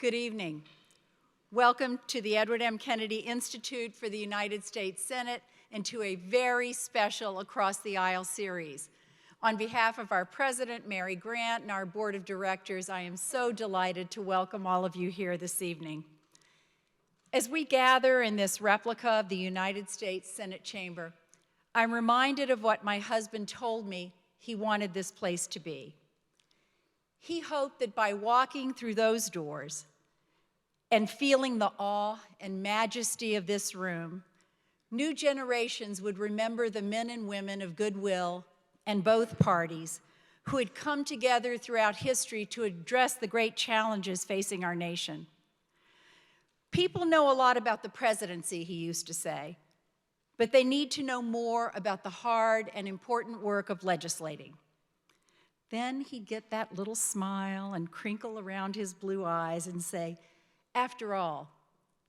Good evening. Welcome to the Edward M. Kennedy Institute for the United States Senate and to a very special Across the Aisle series. On behalf of our President, Mary Grant, and our Board of Directors, I am so delighted to welcome all of you here this evening. As we gather in this replica of the United States Senate chamber, I'm reminded of what my husband told me he wanted this place to be. He hoped that by walking through those doors and feeling the awe and majesty of this room, new generations would remember the men and women of goodwill and both parties who had come together throughout history to address the great challenges facing our nation. People know a lot about the presidency, he used to say, but they need to know more about the hard and important work of legislating. Then he'd get that little smile and crinkle around his blue eyes and say, after all,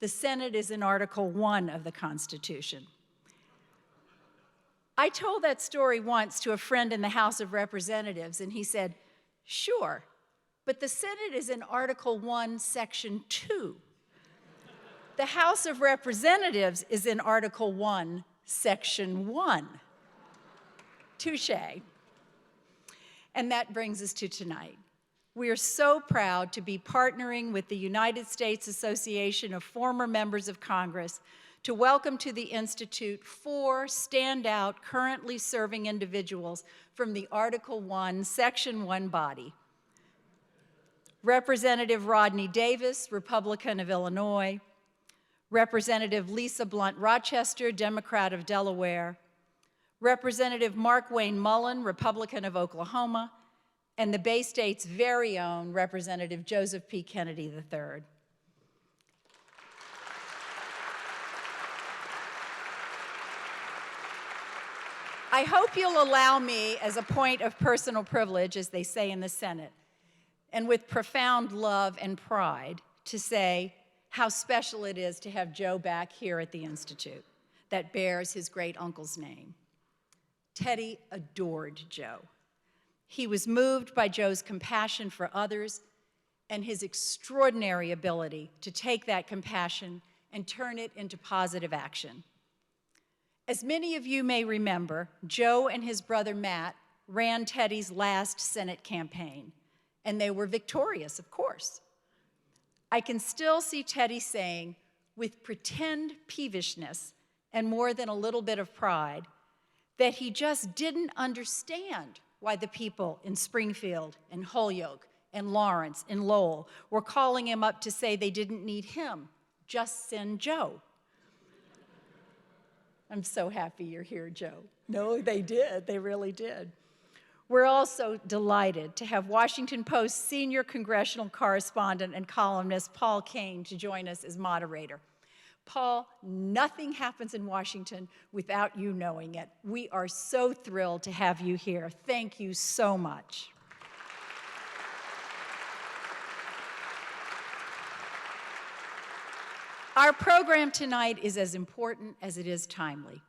the Senate is in Article 1 of the Constitution. I told that story once to a friend in the House of Representatives, and he said, sure, but the Senate is in Article 1, Section 2. The House of Representatives is in Article 1, Section 1. Touché. And that brings us to tonight. We are so proud to be partnering with the United States Association of Former Members of Congress to welcome to the Institute 4 standout, currently serving individuals from the Article 1, Section 1 body. Representative Rodney Davis, Republican of Illinois, Representative Lisa Blunt Rochester, Democrat of Delaware, Representative Markwayne Mullin, Republican of Oklahoma, and the Bay State's very own Representative Joseph P. Kennedy III. I hope you'll allow me, as a point of personal privilege, as they say in the Senate, and with profound love and pride, to say how special it is to have Joe back here at the Institute that bears his great uncle's name. Teddy adored Joe. He was moved by Joe's compassion for others and his extraordinary ability to take that compassion and turn it into positive action. As many of you may remember, Joe and his brother Matt ran Teddy's last Senate campaign, and they were victorious, of course. I can still see Teddy saying, with pretend peevishness and more than a little bit of pride, that he just didn't understand why the people in Springfield and Holyoke and Lawrence and Lowell were calling him up to say they didn't need him, just send Joe. I'm so happy you're here, Joe. No, they did, they really did. We're also delighted to have Washington Post senior congressional correspondent and columnist Paul Kane to join us as moderator. Paul, nothing happens in Washington without you knowing it. We are so thrilled to have you here. Thank you so much. Our program tonight is as important as it is timely.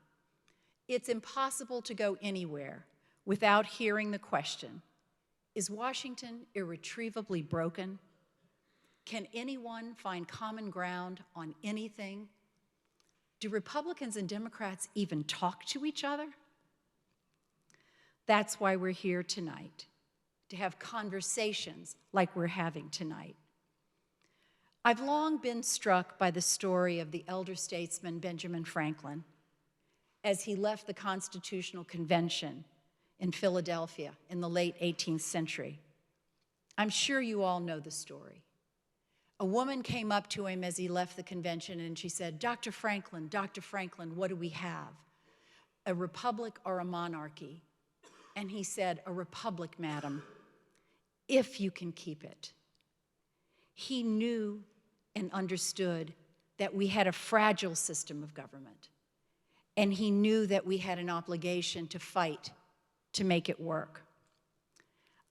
It's impossible to go anywhere without hearing the question, is Washington irretrievably broken? Can anyone find common ground on anything? Do Republicans and Democrats even talk to each other? That's why we're here tonight, to have conversations like we're having tonight. I've long been struck by the story of the elder statesman Benjamin Franklin as he left the Constitutional Convention in Philadelphia in the late 18th century. I'm sure you all know the story. A woman came up to him as he left the convention and she said, Dr. Franklin, what do we have? A republic or a monarchy? And he said, a republic, madam, if you can keep it. He knew and understood that we had a fragile system of government, and he knew that we had an obligation to fight to make it work.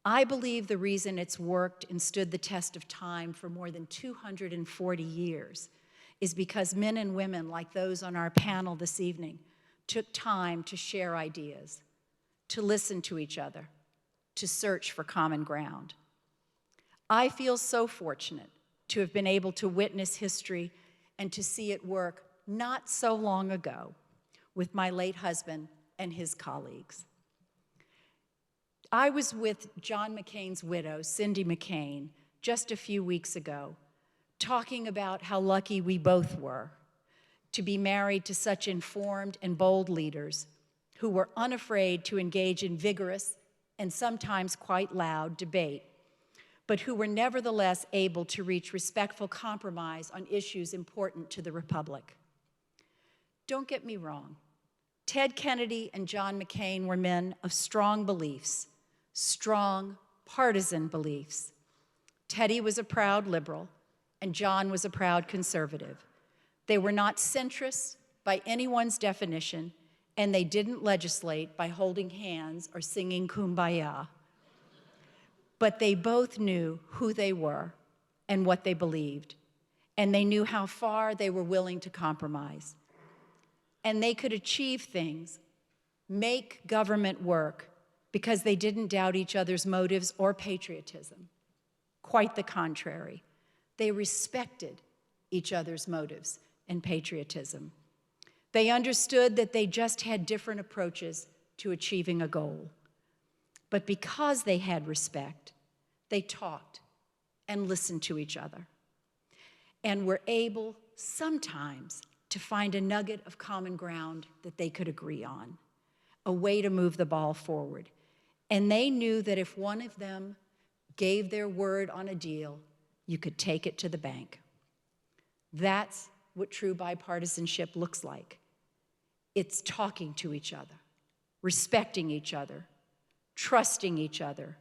I believe the reason it's worked and stood the test of time for more than 240 years is because men and women like those on our panel this evening took time to share ideas, to listen to each other, to search for common ground. I feel so fortunate to have been able to witness history and to see it work not so long ago with my late husband and his colleagues. I was with John McCain's widow, Cindy McCain, just a few weeks ago, talking about how lucky we both were to be married to such informed and bold leaders who were unafraid to engage in vigorous and sometimes quite loud debate, but who were nevertheless able to reach respectful compromise on issues important to the Republic. Don't get me wrong. Ted Kennedy and John McCain were men of strong beliefs, strong partisan beliefs. Teddy was a proud liberal, and John was a proud conservative. They were not centrists by anyone's definition, and they didn't legislate by holding hands or singing Kumbaya. But they both knew who they were and what they believed, and they knew how far they were willing to compromise. And they could achieve things, make government work, because they didn't doubt each other's motives or patriotism. Quite the contrary. They respected each other's motives and patriotism. They understood that they just had different approaches to achieving a goal. But because they had respect, they talked and listened to each other and were able sometimes to find a nugget of common ground that they could agree on, a way to move the ball forward. And they knew that if one of them gave their word on a deal, you could take it to the bank. That's what true bipartisanship looks like. It's talking to each other, respecting each other, trusting each other,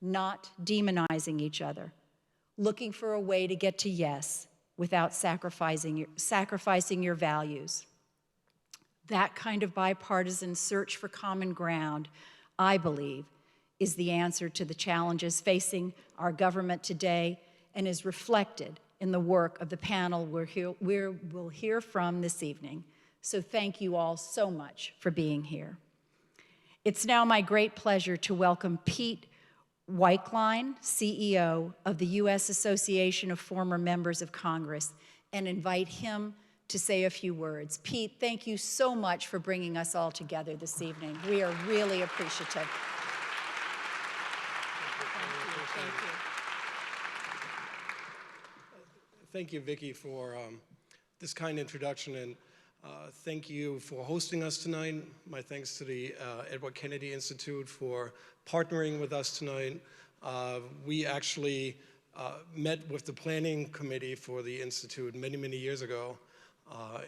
not demonizing each other, looking for a way to get to yes without sacrificing your values. That kind of bipartisan search for common ground, I believe, is the answer to the challenges facing our government today and is reflected in the work of the panel we'll hear from this evening. So thank you all so much for being here. It's now my great pleasure to welcome Pete Cline, CEO of the U.S. Association of Former Members of Congress, and invite him to say a few words. Pete, thank you so much for bringing us all together this evening. We are really appreciative. Thank you. Thank you, Vicki, for this kind introduction, and thank you for hosting us tonight. My thanks to the Edward Kennedy Institute for partnering with us tonight. We actually met with the planning committee for the Institute many, many years ago,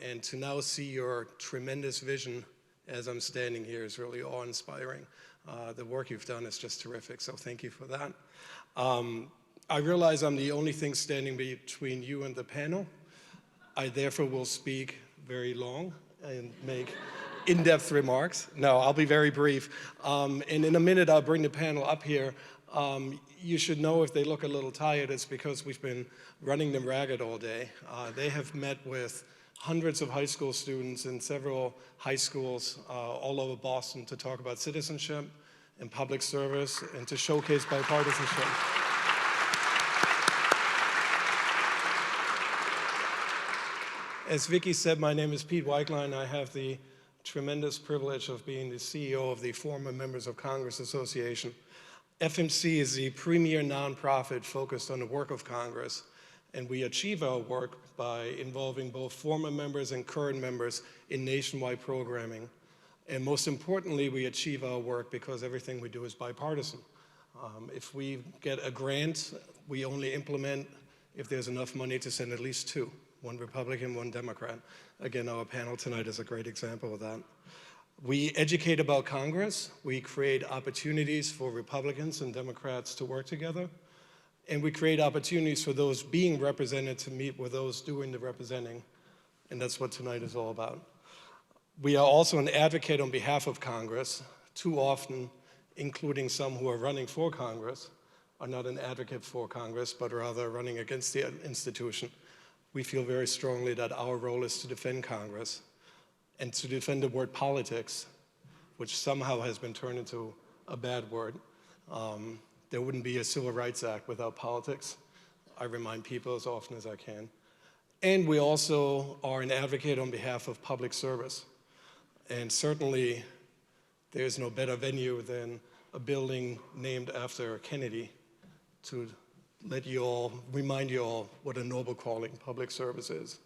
and to now see your tremendous vision as I'm standing here is really awe-inspiring. The work you've done is just terrific, so thank you for that. I realize I'm the only thing standing between you and the panel. I therefore will speak very long and make in-depth remarks. No, I'll be very brief. And in a minute, I'll bring the panel up here. You should know if they look a little tired, it's because we've been running them ragged all day. They have met with hundreds of high school students in several high schools all over Boston to talk about citizenship and public service and to showcase bipartisanship. As Vicki said, my name is Pete Cline. I have the tremendous privilege of being the CEO of the Former Members of Congress Association. FMC is the premier nonprofit focused on the work of Congress, and we achieve our work by involving both former members and current members in nationwide programming. And most importantly, we achieve our work because everything we do is bipartisan. If we get a grant, we only implement if there's enough money to send at least two. One Republican, one Democrat. Again, our panel tonight is a great example of that. We educate about Congress. We create opportunities for Republicans and Democrats to work together. And we create opportunities for those being represented to meet with those doing the representing. And that's what tonight is all about. We are also an advocate on behalf of Congress. Too often, including some who are running for Congress, are not an advocate for Congress, but rather running against the institution. We feel very strongly that our role is to defend Congress and to defend the word politics, which somehow has been turned into a bad word. There wouldn't be a Civil Rights Act without politics. I remind people as often as I can. And we also are an advocate on behalf of public service. And certainly, there's no better venue than a building named after Kennedy to let you all, remind you all what a noble calling public service is.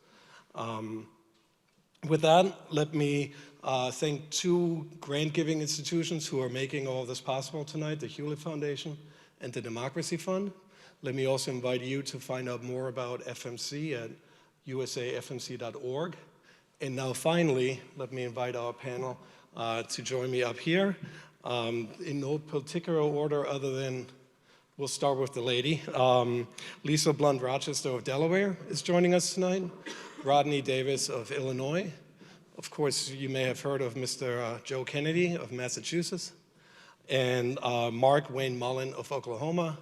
With that, let me thank two grant-giving institutions who are making all this possible tonight, the Hewlett Foundation and the Democracy Fund. Let me also invite you to find out more about FMC at usafmc.org. And now finally, let me invite our panel to join me up here. In no particular order other than, we'll start with the lady. Lisa Blunt Rochester of Delaware is joining us tonight. Rodney Davis of Illinois. Of course, you may have heard of Mr. Joe Kennedy of Massachusetts. And Markwayne Mullin of Oklahoma.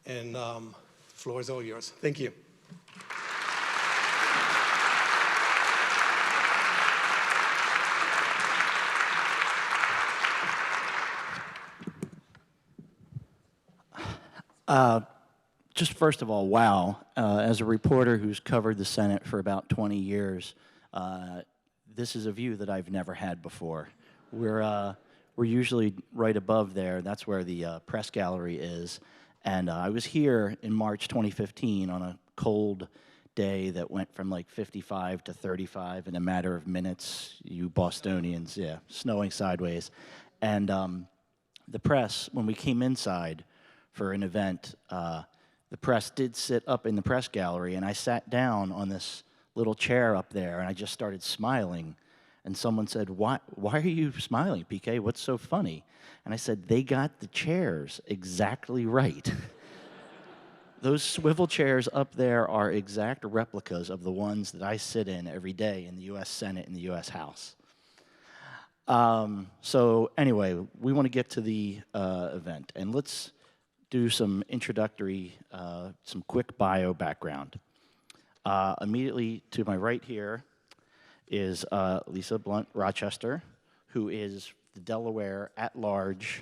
And the floor is all yours. Thank you. Just first of all, wow. As a reporter who's covered the Senate for about 20 years, this is a view that I've never had before. We're usually right above there. That's where the press gallery is. And I was here in March 2015 on a cold day that went from like 55 to 35 in a matter of minutes. You Bostonians, yeah, snowing sideways. And the press, when we came inside for an event, the press did sit up in the press gallery, and I sat down on this little chair up there, and I just started smiling. And someone said, why are you smiling, PK? What's so funny? And I said, they got the chairs exactly right. Those swivel chairs up there are exact replicas of the ones that I sit in every day in the U.S. Senate and the U.S. House. So anyway, we want to get to the event, and let's do some introductory, some quick bio background. Immediately to my right here is Lisa Blunt Rochester, who is the Delaware at-large.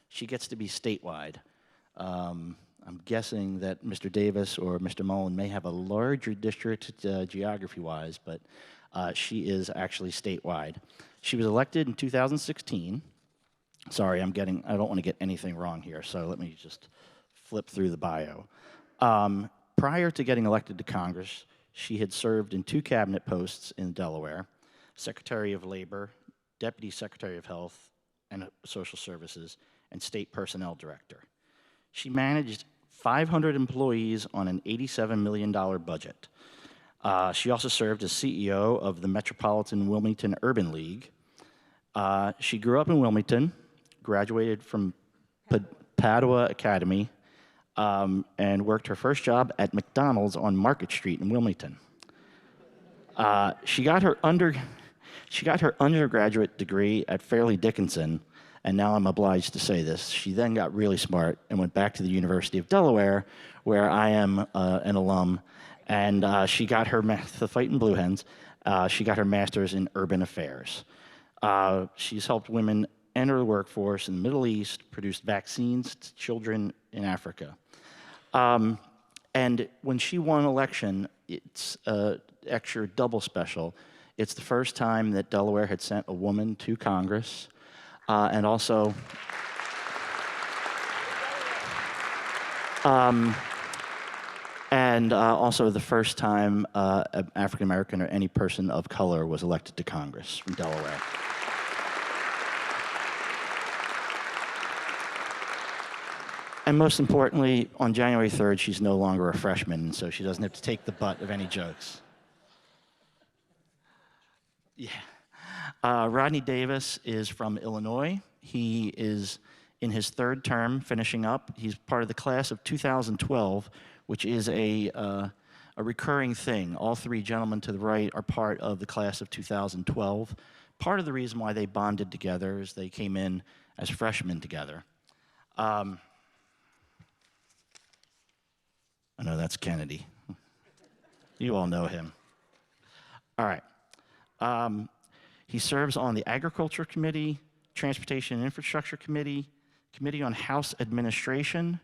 She gets to be statewide. I'm guessing that Mr. Davis or Mr. Mullin may have a larger district geography-wise, but she is actually statewide. She was elected in 2016. Sorry, I don't want to get anything wrong here, so let me just flip through the bio. Prior to getting elected to Congress, she had served in 2 cabinet posts in Delaware, Secretary of Labor, Deputy Secretary of Health and Social Services, and State Personnel Director. She managed 500 employees on an $87 million budget. She also served as CEO of the Metropolitan Wilmington Urban League. She grew up in Wilmington, graduated from Padua Academy, and worked her first job at McDonald's on Market Street in Wilmington. She got her undergraduate degree at Fairleigh Dickinson, and now I'm obliged to say this. She then got really smart and went back to the University of Delaware, where I am an alum, and she got her, the Fightin' Blue Hens, she got her master's in urban affairs. She's helped women enter the workforce in the Middle East, produced vaccines to children in Africa. And when she won election, it's extra double special. It's the first time that Delaware had sent a woman to Congress, and also the first time an African American or any person of color was elected to Congress from Delaware. And most importantly, on January 3rd, she's no longer a freshman, so she doesn't have to take the butt of any jokes. Yeah. Rodney Davis is from Illinois. He is in his 3rd term, finishing up. He's part of the class of 2012, which is a recurring thing. All 3 gentlemen to the right are part of the class of 2012. Part of the reason why they bonded together is they came in as freshmen together. I know that's Kennedy. You all know him. All right. He serves on the Agriculture Committee, Transportation and Infrastructure Committee, Committee on House Administration.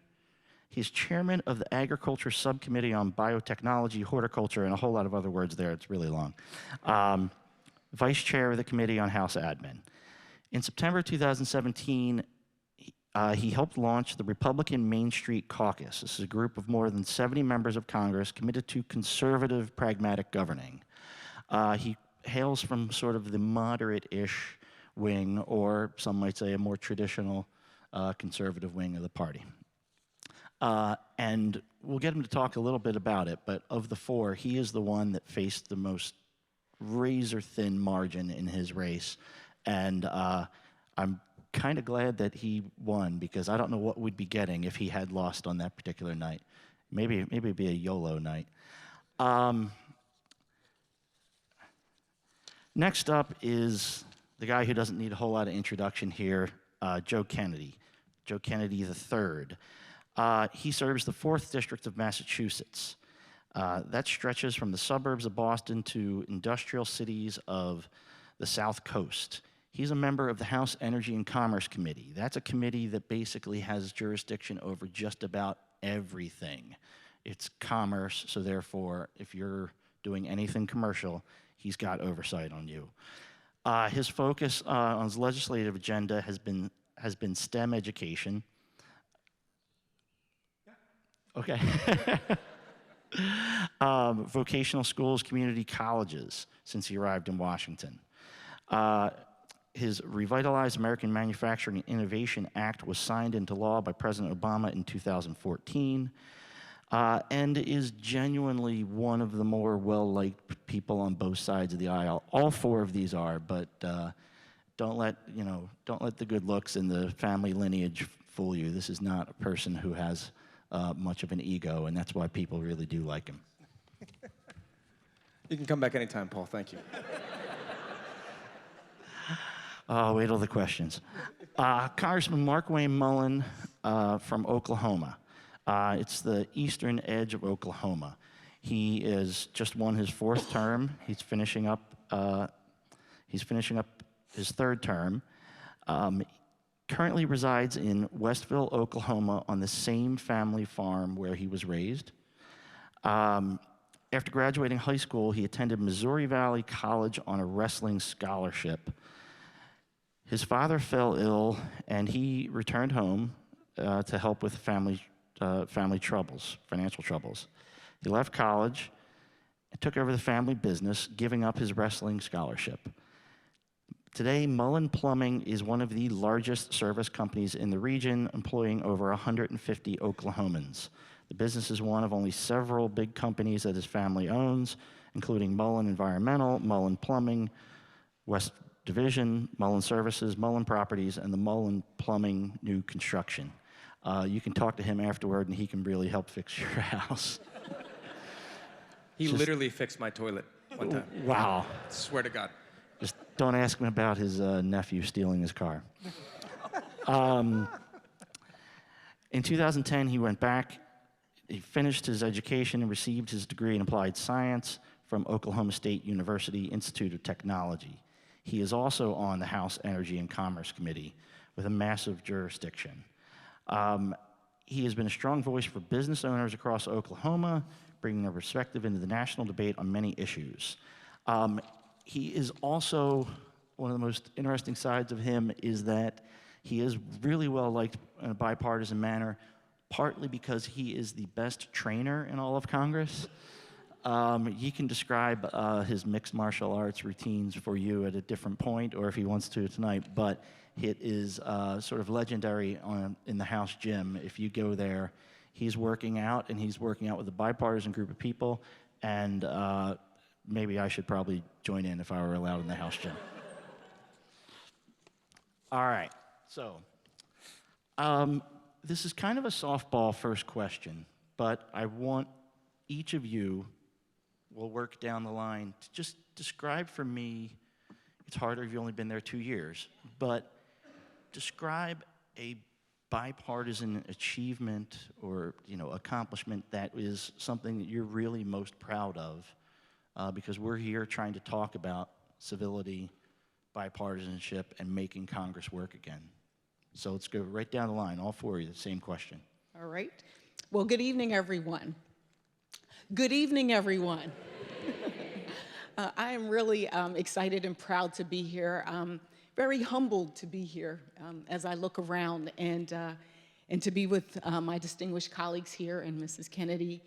He's chairman of the Agriculture Subcommittee on Biotechnology, Horticulture, and a whole lot of other words there. It's really long. Vice chair of the Committee on House Admin. In September 2017, he helped launch the Republican Main Street Caucus. This is a group of more than 70 members of Congress committed to conservative, pragmatic governing. He hails from sort of the moderate-ish wing, or some might say a more traditional conservative wing of the party. And we'll get him to talk a little bit about it, but of the four, he is the one that faced the most razor-thin margin in his race. And I'm kind of glad that he won, because I don't know what we'd be getting if he had lost on that particular night. Maybe it'd be a YOLO night. Next up is the guy who doesn't need a whole lot of introduction here, Joe Kennedy. Joe Kennedy III. He serves the 4th District of Massachusetts. That stretches from the suburbs of Boston to industrial cities of the South Coast. He's a member of the House Energy and Commerce Committee. That's a committee that basically has jurisdiction over just about everything. It's commerce, so therefore, if you're doing anything commercial, he's got oversight on you. His focus on his legislative agenda has been STEM education. Okay. Vocational schools, community colleges, since he arrived in Washington. His Revitalized American Manufacturing and Innovation Act was signed into law by President Obama in 2014, and is genuinely one of the more well-liked people on both sides of the aisle. All four of these are, but don't let the good looks and the family lineage fool you. This is not a person who has much of an ego, and that's why people really do like him. You can come back anytime, Paul. Thank you. Oh, wait till the questions. Congressman Markwayne Mullin from Oklahoma. It's the eastern edge of Oklahoma. He is just won his 4th term. He's finishing up his 3rd term. Currently resides in Westville, Oklahoma, on the same family farm where he was raised. After graduating high school, he attended Missouri Valley College on a wrestling scholarship. His father fell ill, and he returned home to help with family troubles, financial troubles. He left college and took over the family business, giving up his wrestling scholarship. Today, Mullin Plumbing is one of the largest service companies in the region, employing over 150 Oklahomans. The business is one of only several big companies that his family owns, including Mullin Environmental, Mullin Plumbing, West Division, Mullin Services, Mullin Properties, and the Mullin Plumbing New Construction. You can talk to him afterward, and he can really help fix your house. He literally fixed my toilet one time. Wow. Swear to God. Just don't ask him about his nephew stealing his car. In 2010, he went back. He finished his education and received his degree in applied science from Oklahoma State University Institute of Technology. He is also on the House Energy and Commerce Committee with a massive jurisdiction. He has been a strong voice for business owners across Oklahoma, bringing their perspective into the national debate on many issues. He is also, one of the most interesting sides of him is that he is really well liked in a bipartisan manner, partly because he is the best trainer in all of Congress. He can describe his mixed martial arts routines for you at a different point, or if he wants to tonight, but it is sort of legendary in the House gym. If you go there, he's working out, and he's working out with a bipartisan group of people, and maybe I should probably join in if I were allowed in the House gym. All right, so this is kind of a softball first question, but I want each of you, we'll work down the line, to just describe for me, it's harder if you've only been there 2 years, but describe a bipartisan achievement or accomplishment that is something that you're really most proud of, because we're here trying to talk about civility, bipartisanship, and making Congress work again. So let's go right down the line, all four of you, the same question. All right. Well, good evening, everyone. Good evening, everyone. I am really excited and proud to be here. Very humbled to be here as I look around and to be with my distinguished colleagues here and Mrs. Kennedy.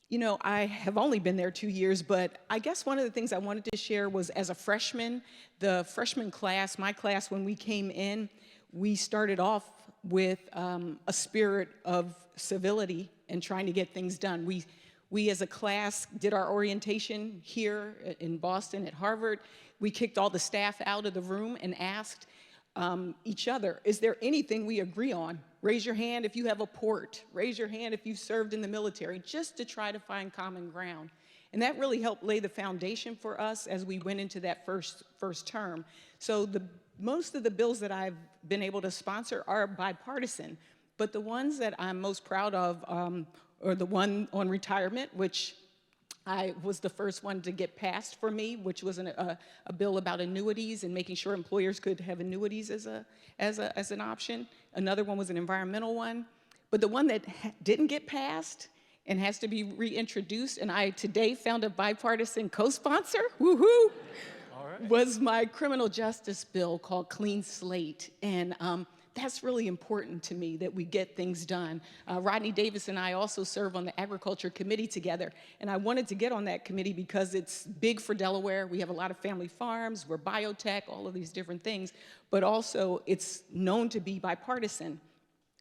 You know, I have only been there 2 years, but I guess one of the things I wanted to share was as a freshman, the freshman class, my class, when we came in, we started off with a spirit of civility and trying to get things done. We as a class did our orientation here in Boston at Harvard. We kicked all the staff out of the room and asked each other, is there anything we agree on? Raise your hand if you have a port. Raise your hand if you've served in the military, just to try to find common ground. And that really helped lay the foundation for us as we went into that first term. So most of the bills that I've been able to sponsor are bipartisan, but the ones that I'm most proud of are the one on retirement, which I was the first one to get passed for me, which was a bill about annuities and making sure employers could have annuities as an option. Another one was an environmental one. But the one that didn't get passed and has to be reintroduced, and I today found a bipartisan co-sponsor, woohoo, was my criminal justice bill called Clean Slate. And that's really important to me that we get things done. Rodney Davis and I also serve on the Agriculture Committee together, and I wanted to get on that committee because it's big for Delaware. We have a lot of family farms, we're biotech, all of these different things, but also it's known to be bipartisan.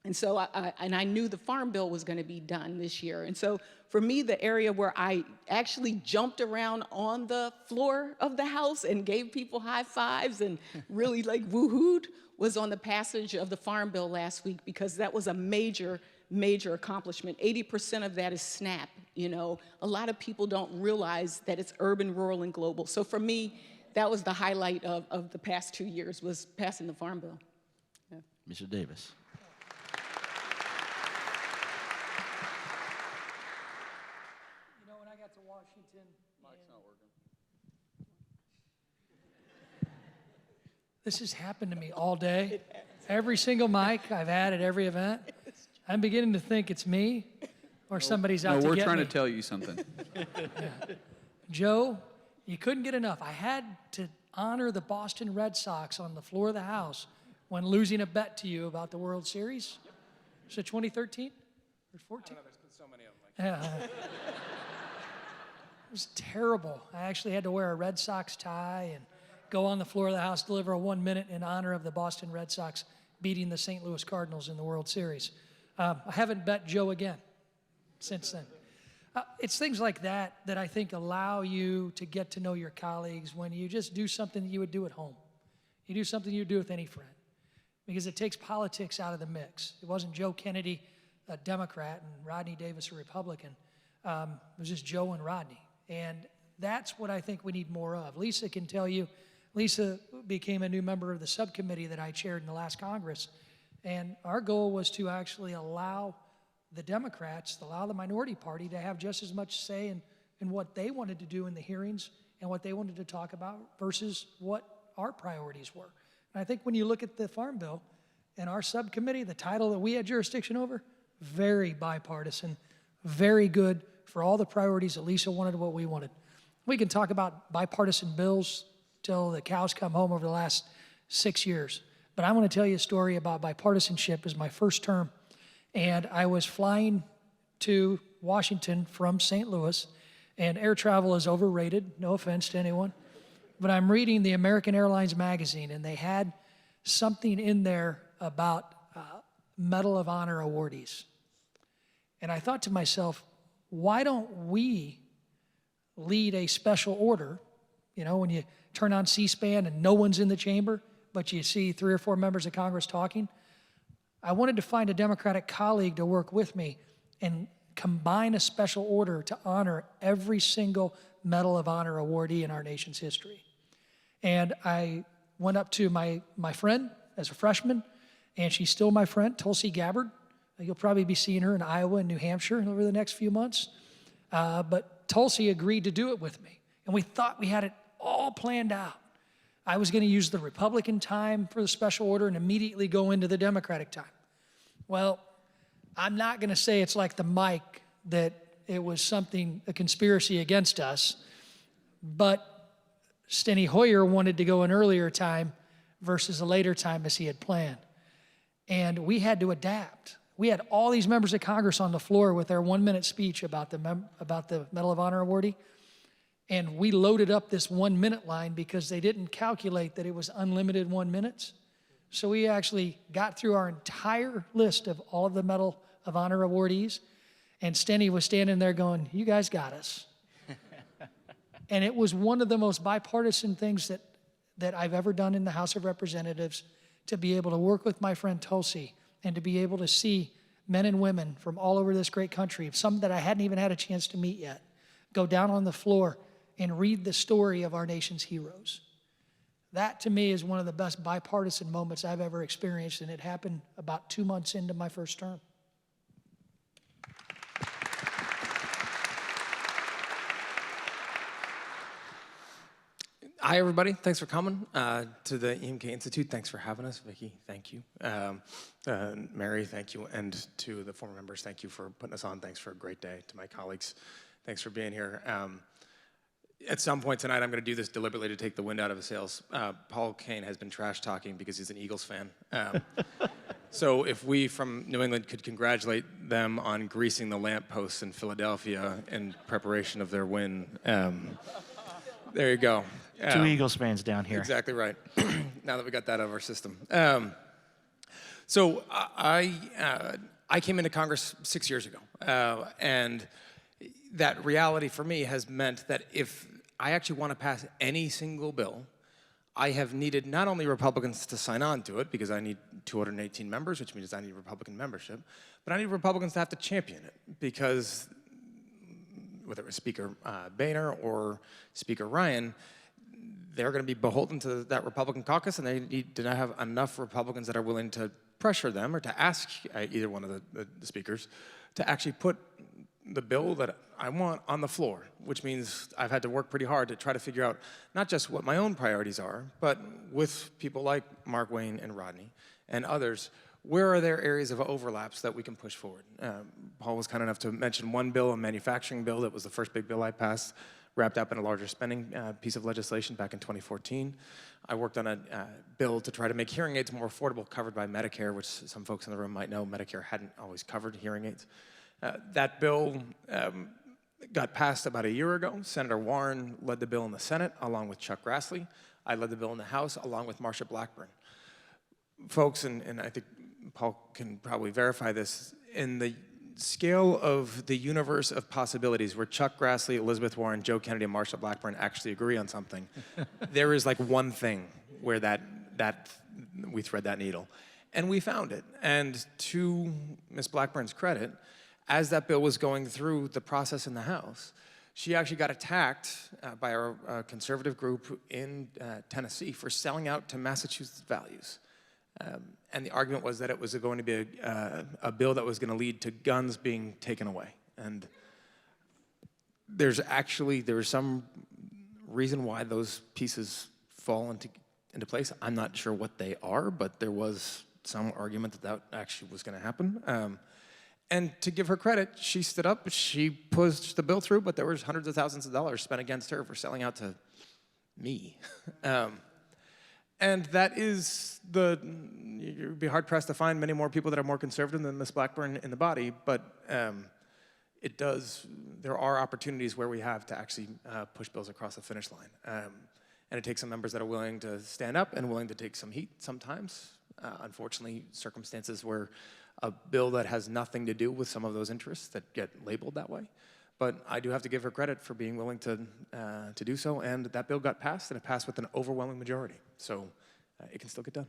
And so I knew the Farm Bill was going to be done this year. And so for me, the area where I actually jumped around on the floor of the House and gave people high fives and really like woohooed was on the passage of the Farm Bill last week, because that was a major, major accomplishment. 80% of that is SNAP. You know, a lot of people don't realize that it's urban, rural, and global. So for me, that was the highlight of the past 2 years, was passing the Farm Bill. Yeah. Mr. Davis. You know, when I got to Washington, mic's not working. This has happened to me all day. Every single mic I've had at every event. I'm beginning to think it's me or somebody's out to get me. No, we're trying to tell you something. Joe, you couldn't get enough. I had to honor the Boston Red Sox on the floor of the House when losing a bet to you about the World Series. Was it 2013 or 14? I don't know, there's been so many of them. Yeah. It was terrible. I actually had to wear a Red Sox tie and go on the floor of the House, deliver a 1 minute in honor of the Boston Red Sox beating the St. Louis Cardinals in the World Series. I haven't bet Joe again since then. It's things like that that I think allow you to get to know your colleagues when you just do something that you would do at home. You do something you would do with any friend, because it takes politics out of the mix. It wasn't Joe Kennedy, a Democrat, and Rodney Davis, a Republican. It was just Joe and Rodney. And that's what I think we need more of. Lisa can tell you, Lisa became a new member of the subcommittee that I chaired in the last Congress. And our goal was to actually allow the Democrats, allow the minority party to have just as much say in what they wanted to do in the hearings and what they wanted to talk about versus what our priorities were. And I think when you look at the Farm Bill and our subcommittee, the title that we had jurisdiction over, very bipartisan, very good for all the priorities that Lisa wanted and what we wanted. We can talk about bipartisan bills till the cows come home over the last 6 years. But I want to tell you a story about bipartisanship. It was my first term, and I was flying to Washington from St. Louis, and air travel is overrated, no offense to anyone, but I'm reading the American Airlines magazine, and they had something in there about Medal of Honor awardees. And I thought to myself, why don't we lead a special order? You know, when you turn on C-SPAN and no one's in the chamber, but you see 3 or 4 members of Congress talking. I wanted to find a Democratic colleague to work with me and combine a special order to honor every single Medal of Honor awardee in our nation's history. And I went up to my friend as a freshman, and she's still my friend, Tulsi Gabbard. You'll probably be seeing her in Iowa and New Hampshire over the next few months. But Tulsi agreed to do it with me. And we thought we had it all planned out. I was going to use the Republican time for the special order and immediately go into the Democratic time. Well, I'm not going to say it's like the mic, that it was something, a conspiracy against us, but Steny Hoyer wanted to go an earlier time versus a later time as he had planned. And we had to adapt. We had all these members of Congress on the floor with their 1-minute speech about the Medal of Honor awardee. And we loaded up this 1-minute line because they didn't calculate that it was unlimited 1 minutes. So we actually got through our entire list of all of the Medal of Honor awardees. And Steny was standing there going, "You guys got us." And it was one of the most bipartisan things that I've ever done in the House of Representatives, to be able to work with my friend Tulsi and to be able to see men and women from all over this great country, some that I hadn't even had a chance to meet yet, go down on the floor and read the story of our nation's heroes. That, to me, is one of the best bipartisan moments I've ever experienced, and it happened about 2 months into my first term. Hi, everybody. Thanks for coming to the EMK Institute. Thanks for having us. Vicki, thank you. Mary, thank you. And to the former members, thank you for putting us on. Thanks for a great day. To my colleagues, thanks for being here. At some point tonight, I'm going to do this deliberately to take the wind out of his sails. Paul Kane has been trash talking because he's an Eagles fan. So if we from New England could congratulate them on greasing the lampposts in Philadelphia in preparation of their win. There you go. Two Eagles fans down here. Exactly right. Now that we got that out of our system. So I came into Congress 6 years ago, and that reality for me has meant that if I actually want to pass any single bill, I have needed not only Republicans to sign on to it, because I need 218 members, which means I need Republican membership, but I need Republicans to have to champion it, because whether it was Speaker Boehner or Speaker Ryan, they're going to be beholden to that Republican caucus, and they need to have enough Republicans that are willing to pressure them or to ask either one of the speakers to actually put the bill that I want on the floor, which means I've had to work pretty hard to try to figure out not just what my own priorities are, but with people like Markwayne and Rodney and others, where are there areas of overlaps that we can push forward? Paul was kind enough to mention one bill, a manufacturing bill, that was the first big bill I passed, wrapped up in a larger spending piece of legislation back in 2014. I worked on a bill to try to make hearing aids more affordable, covered by Medicare, which some folks in the room might know Medicare hadn't always covered hearing aids. That bill got passed about a year ago. Senator Warren led the bill in the Senate, along with Chuck Grassley. I led the bill in the House, along with Marsha Blackburn. Folks, and I think Paul can probably verify this, in the scale of the universe of possibilities where Chuck Grassley, Elizabeth Warren, Joe Kennedy, and Marsha Blackburn actually agree on something, there is like one thing where that we thread that needle. And we found it. And to Ms. Blackburn's credit, as that bill was going through the process in the House, she actually got attacked by a conservative group in Tennessee for selling out to Massachusetts values. And the argument was that it was going to be a bill that was going to lead to guns being taken away. And there is some reason why those pieces fall into place. I'm not sure what they are, but there was some argument that actually was going to happen. And to give her credit, she stood up, she pushed the bill through, but there was hundreds of thousands of dollars spent against her for selling out to me. And that is you'd be hard-pressed to find many more people that are more conservative than Ms. Blackburn in the body, but there are opportunities where we have to actually push bills across the finish line. And it takes some members that are willing to stand up and willing to take some heat sometimes. Unfortunately, circumstances where a bill that has nothing to do with some of those interests that get labeled that way. But I do have to give her credit for being willing to do so, and that bill got passed, and it passed with an overwhelming majority. So it can still get done.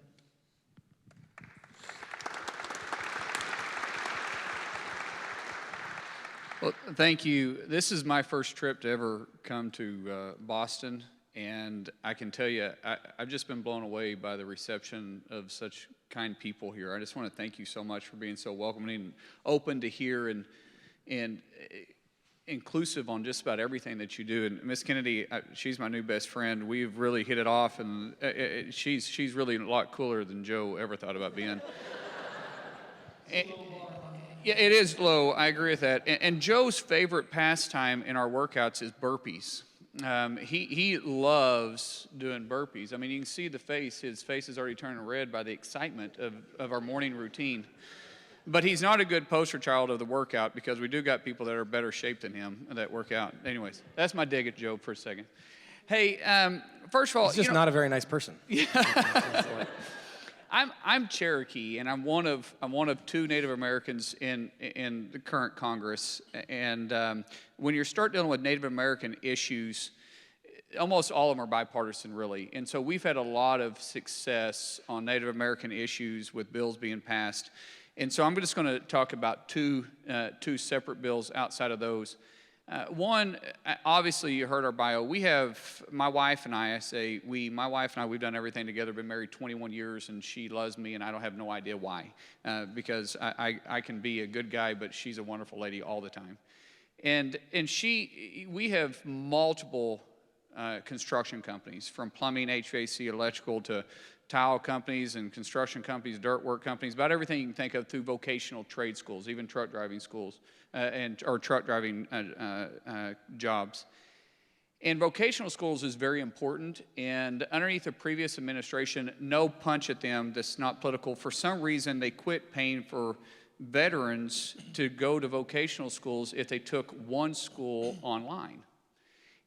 Well, thank you. This is my first trip to ever come to Boston, and I can tell you, I've just been blown away by the reception of such kind people here. I just want to thank you so much for being so welcoming and open to hear and inclusive on just about everything that you do. And Miss Kennedy, she's my new best friend. We've really hit it off, and she's really a lot cooler than Joe ever thought about being. Yeah, it is low. I agree with that. And Joe's favorite pastime in our workouts is burpees. He loves doing burpees. I mean, you can see the face. His face is already turning red by the excitement of our morning routine. But he's not a good poster child of the workout because we do got people that are better shape than him that work out. Anyways, that's my dig at Joe for a second. Hey, first of all, He's just not a very nice person. I'm Cherokee, and I'm one of two Native Americans in the current Congress. And when you start dealing with Native American issues, almost all of them are bipartisan, really. And so we've had a lot of success on Native American issues with bills being passed. And so I'm just going to talk about two separate bills outside of those. One, obviously you heard our bio. We have, my wife and I say my wife and I, we've done everything together, been married 21 years, and she loves me, and I don't have no idea why. Because I can be a good guy, but she's a wonderful lady all the time. And we have multiple construction companies, from plumbing, HVAC, electrical, to tile companies and construction companies, dirt work companies, about everything you can think of through vocational trade schools, even truck driving schools, or truck driving jobs. And vocational schools is very important, and underneath the previous administration, no punch at them, that's not political. For some reason, they quit paying for veterans to go to vocational schools if they took one school online.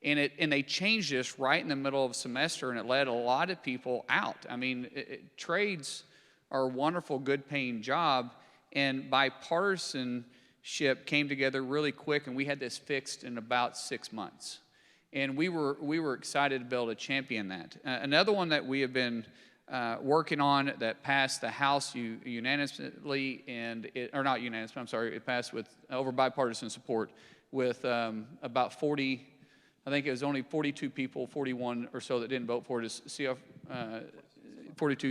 And they changed this right in the middle of the semester, and it led a lot of people out. I mean, trades are a wonderful, good-paying job, and bipartisanship came together really quick, and we had this fixed in about 6 months. And we were excited to be able to champion that. Another one that we have been working on that passed the House unanimously, or not unanimously, I'm sorry, it passed with over bipartisan support with about 40. I think it was only 42 people, 41 or so that didn't vote for it. Is 42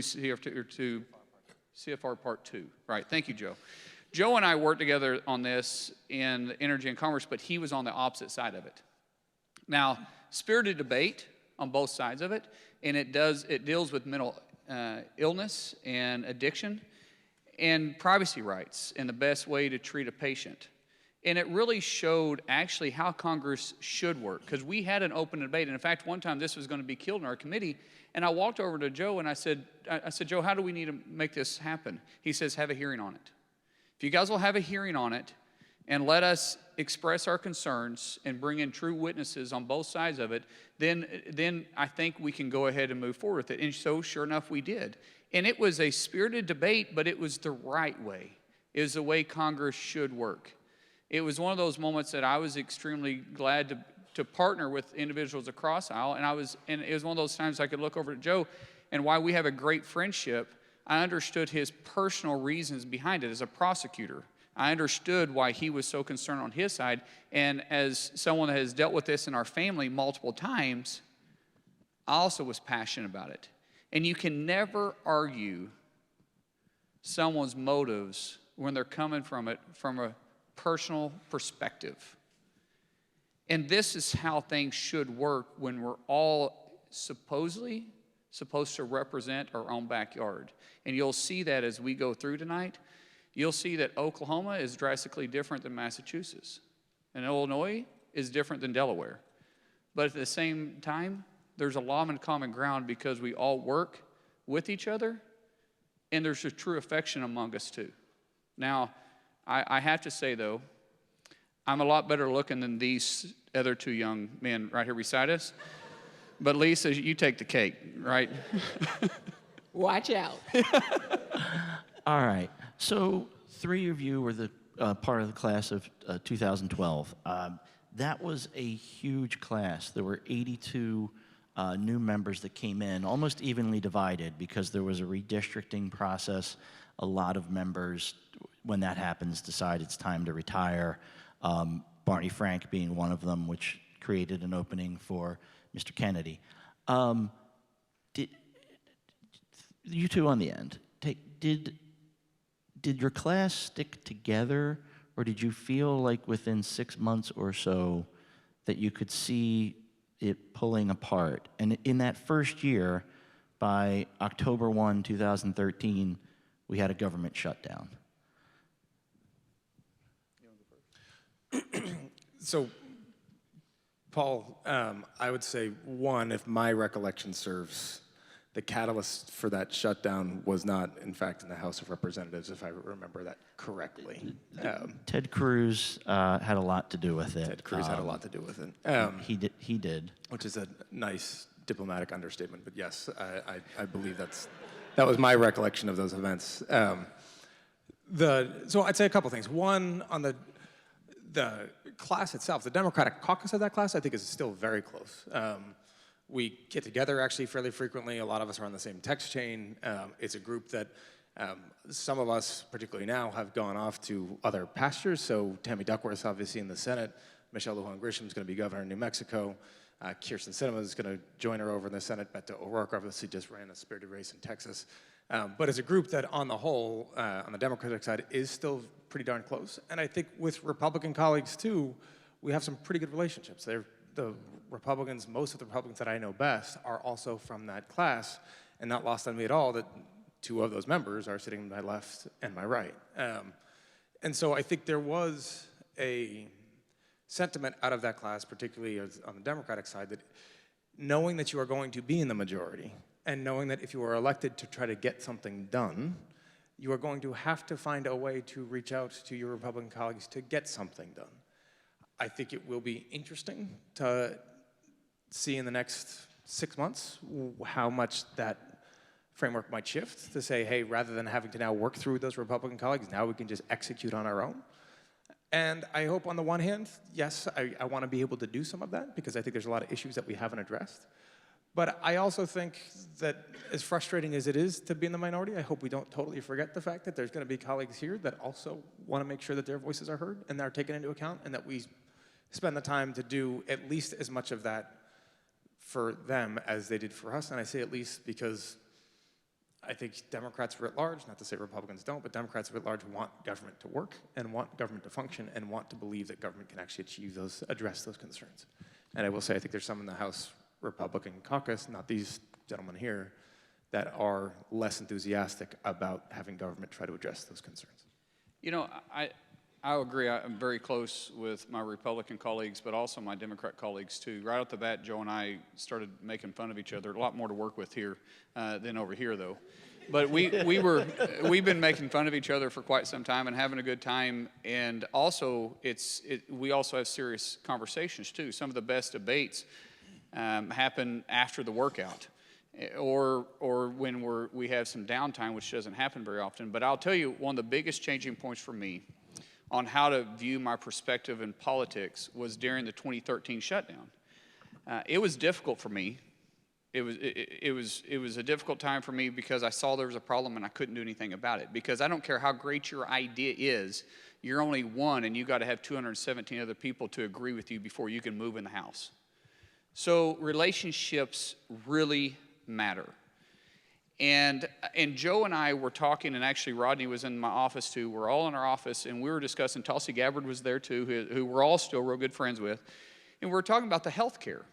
CFR Part 2. Right, thank you, Joe. Joe and I worked together on this in Energy and Commerce, but he was on the opposite side of it. Now, spirited debate on both sides of it, and it deals with mental illness and addiction and privacy rights and the best way to treat a patient. And it really showed actually how Congress should work, because we had an open debate. And in fact, one time this was going to be killed in our committee, and I walked over to Joe and I said, Joe, how do we need to make this happen? He says, have a hearing on it. If you guys will have a hearing on it and let us express our concerns and bring in true witnesses on both sides of it, then I think we can go ahead and move forward with it. And so sure enough, we did. And it was a spirited debate, but it was the right way. It was the way Congress should work. It was one of those moments that I was extremely glad to partner with individuals across the aisle, and it was one of those times I could look over to Joe, and while we have a great friendship, I understood his personal reasons behind it. As a prosecutor, I understood why he was so concerned on his side, and as someone that has dealt with this in our family multiple times, I also was passionate about it. And you can never argue someone's motives when they're coming from it from a personal perspective. And this is how things should work when we're all supposedly supposed to represent our own backyard. And you'll see that as we go through tonight. You'll see that Oklahoma is drastically different than Massachusetts. And Illinois is different than Delaware. But at the same time, there's a lot of common ground because we all work with each other, and there's a true affection among us too. Now, I have to say, though, I'm a lot better looking than these other two young men right here beside us. But Lisa, you take the cake, right? Watch out. All right. So 3 of you were the part of the class of 2012. That was a huge class. There were 82 new members that came in, almost evenly divided because there was a redistricting process. A lot of members, when that happens, decide it's time to retire. Barney Frank being one of them, which created an opening for Mr. Kennedy. You two on the end, did your class stick together, or did you feel like within 6 months or so that you could see it pulling apart? And in that first year, by October 1, 2013, we had a government shutdown. So, Paul, I would say, one, if my recollection serves, the catalyst for that shutdown was not, in fact, in the House of Representatives, if I remember that correctly. Ted Cruz had a lot to do with it. Ted Cruz had a lot to do with it. He did. Which is a nice diplomatic understatement, but yes, I believe that was my recollection of those events. So I'd say a couple things. One, on the class itself, the Democratic caucus of that class, I think is still very close. We get together actually fairly frequently. A lot of us are on the same text chain. It's a group that some of us, particularly now, have gone off to other pastures. So Tammy Duckworth's obviously in the Senate. Michelle Lujan Grisham is going to be governor in New Mexico. Kirsten Sinema is going to join her over in the Senate. Beto O'Rourke obviously just ran a spirited race in Texas. But as a group that on the whole, on the Democratic side, is still pretty darn close. And I think with Republican colleagues too, we have some pretty good relationships. The Republicans, most of the Republicans that I know best are also from that class, and not lost on me at all that two of those members are sitting to my left and my right. And so I think there was a sentiment out of that class, particularly on the Democratic side, that knowing that you are going to be in the majority, and knowing that if you are elected to try to get something done, you are going to have to find a way to reach out to your Republican colleagues to get something done. I think it will be interesting to see in the next 6 months how much that framework might shift to say, hey, rather than having to now work through those Republican colleagues, now we can just execute on our own. And I hope on the one hand, yes, I want to be able to do some of that because I think there's a lot of issues that we haven't addressed. But I also think that as frustrating as it is to be in the minority, I hope we don't totally forget the fact that there's going to be colleagues here that also want to make sure that their voices are heard and they're taken into account, and that we spend the time to do at least as much of that for them as they did for us. And I say at least because I think Democrats writ large, not to say Republicans don't, but Democrats writ large want government to work and want government to function and want to believe that government can actually address those concerns. And I will say I think there's some in the House Republican caucus, not these gentlemen here, that are less enthusiastic about having government try to address those concerns. You know, I agree. I'm very close with my Republican colleagues, but also my Democrat colleagues too. Right off the bat, Joe and I started making fun of each other. A lot more to work with here than over here, though. But we've been making fun of each other for quite some time and having a good time. And also, we also have serious conversations too. Some of the best debates happen after the workout, or when we have some downtime, which doesn't happen very often. But I'll tell you, one of the biggest changing points for me on how to view my perspective in politics was during the 2013 shutdown. It was difficult for me. It was a difficult time for me because I saw there was a problem and I couldn't do anything about it. Because I don't care how great your idea is, you're only one and you got to have 217 other people to agree with you before you can move in the house. So relationships really matter. And Joe and I were talking, and actually Rodney was in my office too. We're all in our office, and we were discussing, Tulsi Gabbard was there too, who we're all still real good friends with. And we were talking about the health care,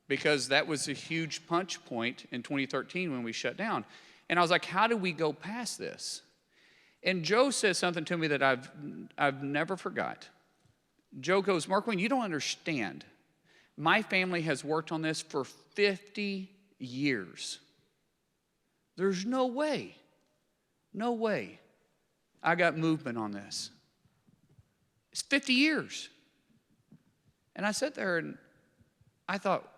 because that was a huge punch point in 2013 when we shut down. And I was like, how do we go past this? And Joe said something to me that I've never forgot. Joe goes, Markwayne, you don't understand. My family has worked on this for 50 years. There's no way I got movement on this. It's 50 years. And I sat there and I thought,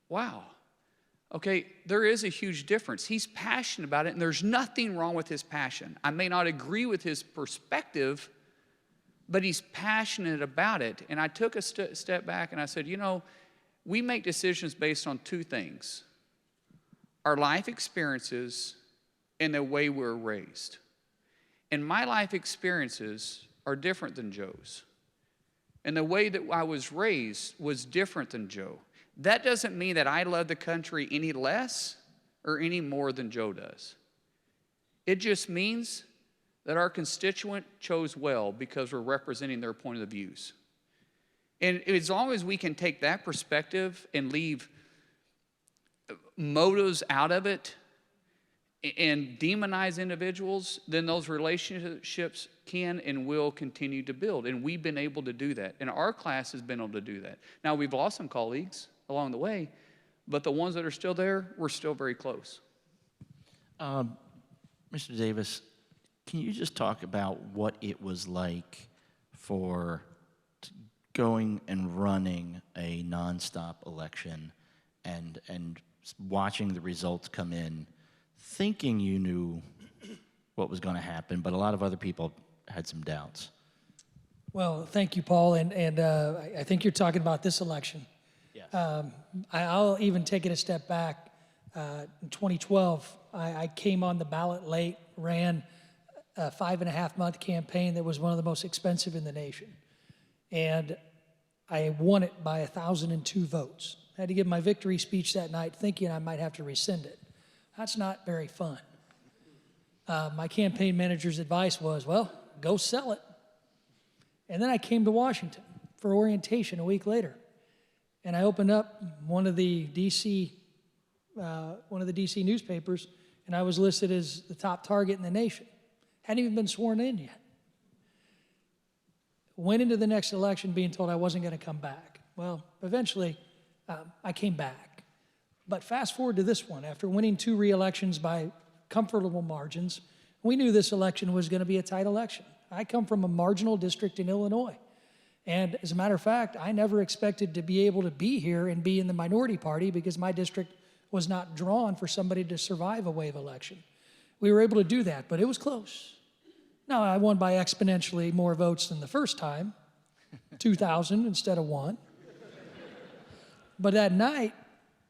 wow, okay, there is a huge difference. He's passionate about it, and there's nothing wrong with his passion. I may not agree with his perspective, but he's passionate about it. And I took a step back and I said, you know, we make decisions based on two things: our life experiences and the way we're raised. And my life experiences are different than Joe's. And the way that I was raised was different than Joe. That doesn't mean that I love the country any less or any more than Joe does. It just means that our constituent chose well because we're representing their point of views. And as long as we can take that perspective and leave motives out of it and demonize individuals, then those relationships can and will continue to build. And we've been able to do that. And our class has been able to do that. Now, we've lost some colleagues along the way, but the ones that are still there, we're still very close. Mr. Davis, can you just talk about what it was like for going and running a nonstop election and watching the results come in, thinking you knew what was going to happen, but a lot of other people had some doubts? Well, thank you, Paul, and I think you're talking about this election. Yes. I'll even take it a step back. In 2012, I came on the ballot late, ran a 5.5-month campaign that was one of the most expensive in the nation. And I won it by 1,002 votes. I had to give my victory speech that night thinking I might have to rescind it. That's not very fun. My campaign manager's advice was, well, go sell it. And then I came to Washington for orientation a week later. And I opened up one of the DC newspapers, and I was listed as the top target in the nation. Hadn't even been sworn in yet. Went into the next election being told I wasn't going to come back. Well, eventually, I came back. But fast forward to this one. After winning 2 re-elections by comfortable margins, we knew this election was going to be a tight election. I come from a marginal district in Illinois. And as a matter of fact, I never expected to be able to be here and be in the minority party because my district was not drawn for somebody to survive a wave election. We were able to do that, but it was close. Now, I won by exponentially more votes than the first time, 2,000 instead of 1. But that night,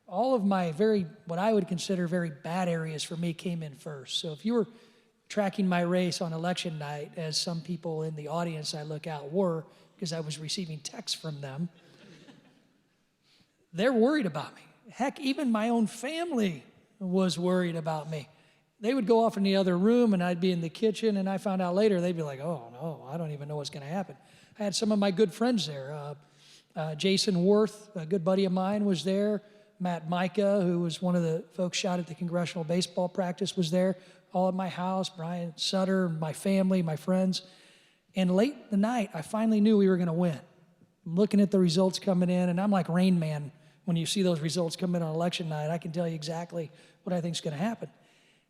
all of my what I would consider very bad areas for me came in first. So if you were tracking my race on election night, as some people in the audience I look out were, because I was receiving texts from them, they're worried about me. Heck, even my own family was worried about me. They would go off in the other room, and I'd be in the kitchen, and I found out later, they'd be like, oh, no, I don't even know what's going to happen. I had some of my good friends there. Jason Worth, a good buddy of mine, was there. Matt Micah, who was one of the folks shot at the Congressional baseball practice, was there, all at my house. Brian Sutter, my family, my friends. And late the night, I finally knew we were going to win. I'm looking at the results coming in, and I'm like Rain Man. When you see those results come in on election night, I can tell you exactly what I think is going to happen.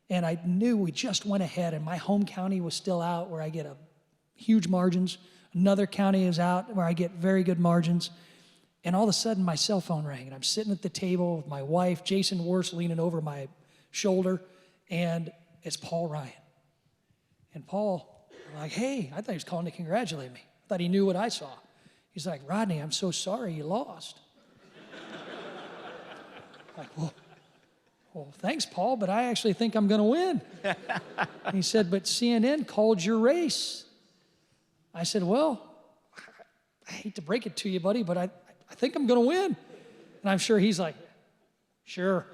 And I knew we just went ahead, and my home county was still out where I get huge margins. Another county is out where I get very good margins. And all of a sudden, my cell phone rang, and I'm sitting at the table with my wife, Jason Worth, leaning over my shoulder, and it's Paul Ryan. And Paul, I'm like, hey, I thought he was calling to congratulate me. I thought he knew what I saw. He's like, Rodney, I'm so sorry you lost. I'm like, well, thanks, Paul, but I actually think I'm going to win. He said, but CNN called your race. I said, well, I hate to break it to you, buddy, but I think I'm going to win. And I'm sure he's like, sure,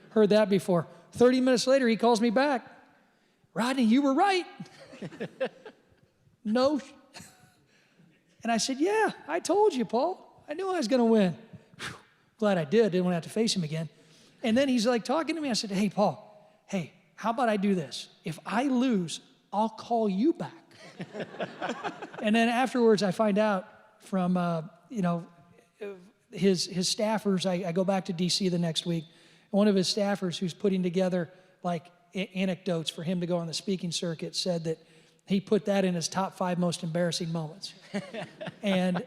heard that before. 30 minutes later, he calls me back. Rodney, you were right. No. And I said, yeah, I told you, Paul. I knew I was going to win. Whew, glad I did. Didn't want to have to face him again. And then he's like talking to me. I said, hey, Paul, hey, how about I do this? If I lose, I'll call you back. And then afterwards, I find out from, his staffers. I go back to D.C. the next week. One of his staffers who's putting together like anecdotes for him to go on the speaking circuit said that he put that in his top 5 most embarrassing moments. And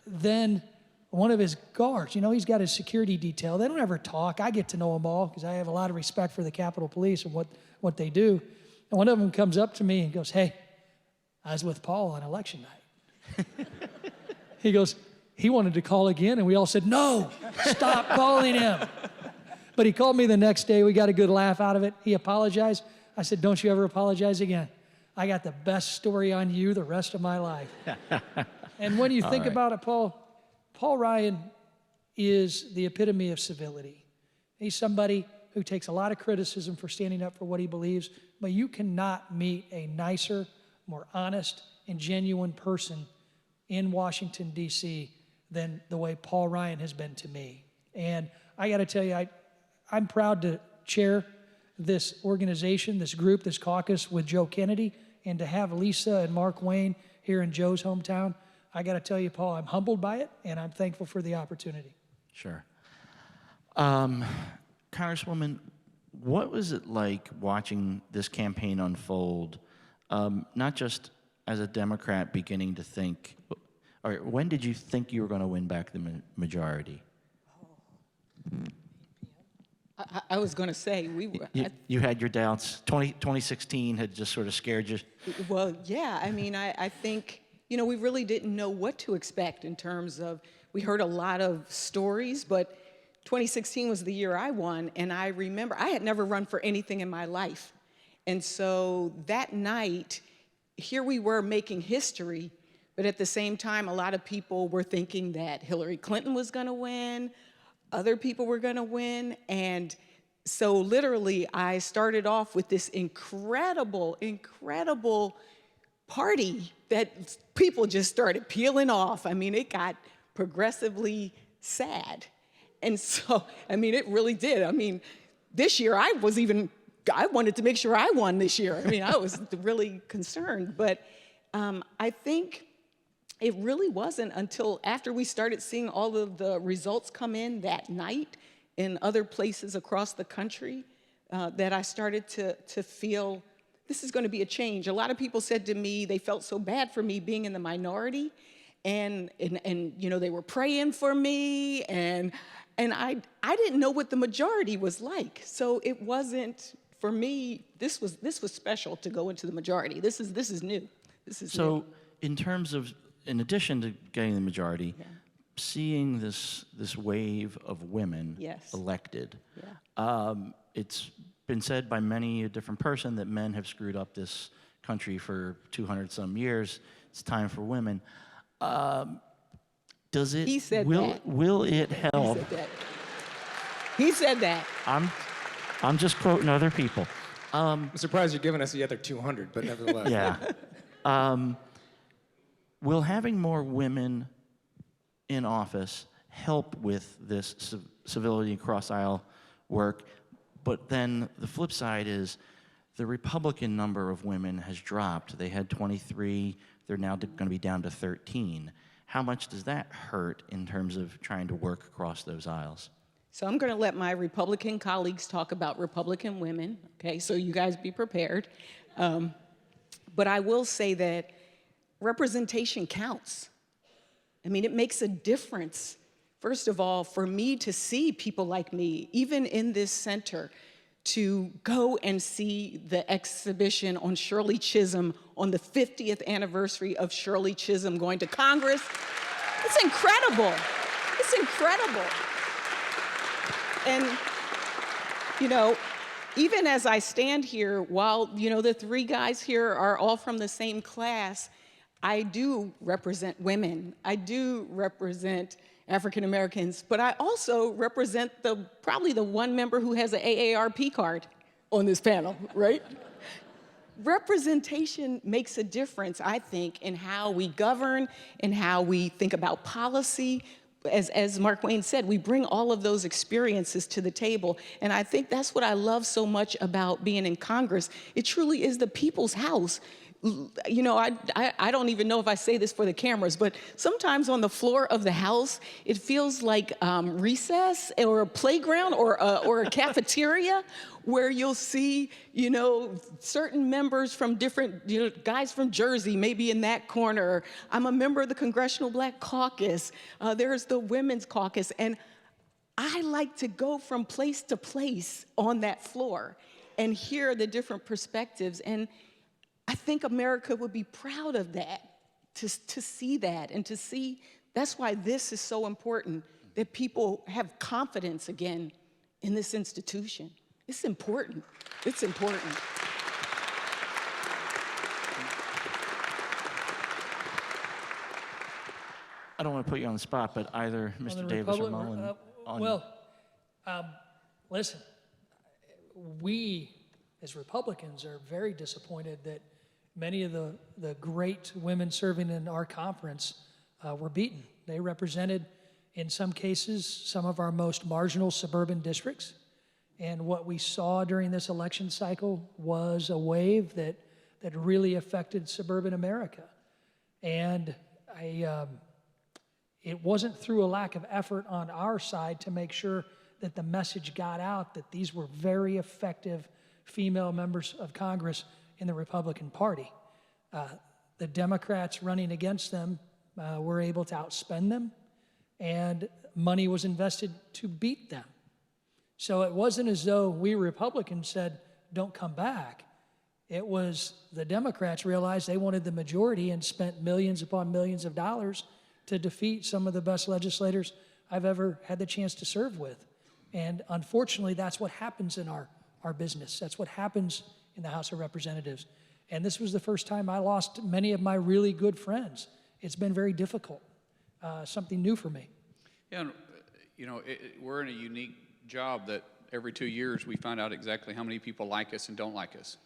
then one of his guards, he's got his security detail. They don't ever talk. I get to know them all because I have a lot of respect for the Capitol Police and what they do. And one of them comes up to me and goes, hey, I was with Paul on election night. He goes, he wanted to call again, and we all said, no, stop calling him. But he called me the next day. We got a good laugh out of it. He apologized. I said, don't you ever apologize again. I got the best story on you the rest of my life. And when you think about it, Paul Ryan is the epitome of civility. He's somebody who takes a lot of criticism for standing up for what he believes, but you cannot meet a nicer, more honest, and genuine person in Washington, D.C. than the way Paul Ryan has been to me. And I got to tell you, I'm proud to chair this organization, this group, this caucus with Joe Kennedy, and to have Lisa and Markwayne here in Joe's hometown. I got to tell you, Paul, I'm humbled by it, and I'm thankful for the opportunity. Sure. Congresswoman, what was it like watching this campaign unfold, not just as a Democrat beginning to think, or when did you think you were going to win back the majority? I was going to say, You had your doubts. 2016 had just sort of scared you. well, yeah, I mean, I think, you know, we really didn't know what to expect in terms of, we heard a lot of stories, but 2016 was the year I won, and I remember, I had never run for anything in my life. And so that night, here we were making history, but at the same time, a lot of people were thinking that Hillary Clinton was going to win, other people were going to win, and so literally I started off with this incredible party that people just started peeling off. I mean, it got progressively sad. And so, I mean, it really did. I mean, this year I wanted to make sure I won this year. I mean, I was really concerned, but I think it really wasn't until after we started seeing all of the results come in that night in other places across the country that I started to feel this is going to be a change. A lot of people said to me they felt so bad for me being in the minority, and you know, they were praying for me, and I didn't know what the majority was like. So it wasn't, for me, this was special to go into the majority. This is new. This is so new. In terms of, in addition to getting the majority, Yeah. seeing this wave of women Yes. elected, Yeah. it's been said by many a different person that men have screwed up this country for 200 some years. It's time for women. Does it? He said will, that. Will it help? He said that. I'm just quoting other people. I'm surprised you're giving us the other 200, but nevertheless. Yeah. Will having more women in office help with this civility and cross-aisle work? But then the flip side is the Republican number of women has dropped. They had 23. They're now going to be down to 13. How much does that hurt in terms of trying to work across those aisles? So I'm going to let my Republican colleagues talk about Republican women, okay? So you guys be prepared. But I will say that representation counts. I mean, it makes a difference. First of all, for me to see people like me, even in this center, to go and see the exhibition on Shirley Chisholm on the 50th anniversary of Shirley Chisholm going to Congress, it's incredible. It's incredible. And, you know, even as I stand here, while, you know, the three guys here are all from the same class, I do represent women. I do represent African Americans, but I also represent probably the one member who has an AARP card on this panel, right? Representation makes a difference, I think, in how we govern, in how we think about policy. As Markwayne said, we bring all of those experiences to the table, and I think that's what I love so much about being in Congress. It truly is the people's house. You know, I don't even know if I say this for the cameras, but sometimes on the floor of the House, it feels like recess or a playground or a cafeteria where you'll see, you know, certain members from different, you know, guys from Jersey maybe in that corner. I'm a member of the Congressional Black Caucus. There's the Women's Caucus. And I like to go from place to place on that floor and hear the different perspectives. And I think America would be proud of that, to see that, and to see, that's why this is so important, that people have confidence again in this institution. It's important. It's important. I don't want to put you on the spot, but either Mr. Davis or Mullin. Listen, we as Republicans are very disappointed that many of the great women serving in our conference were beaten. They represented, in some cases, some of our most marginal suburban districts. And what we saw during this election cycle was a wave that really affected suburban America. And it wasn't through a lack of effort on our side to make sure that the message got out that these were very effective female members of Congress in the Republican Party. The Democrats running against them were able to outspend them, and money was invested to beat them. So it wasn't as though we Republicans said, don't come back. It was the Democrats realized they wanted the majority and spent millions upon millions of dollars to defeat some of the best legislators I've ever had the chance to serve with. And unfortunately, that's what happens in our business. That's what happens in the House of Representatives. And this was the first time I lost many of my really good friends. It's been very difficult, something new for me. Yeah, and, you know, we're in a unique job that every 2 years we find out exactly how many people like us and don't like us.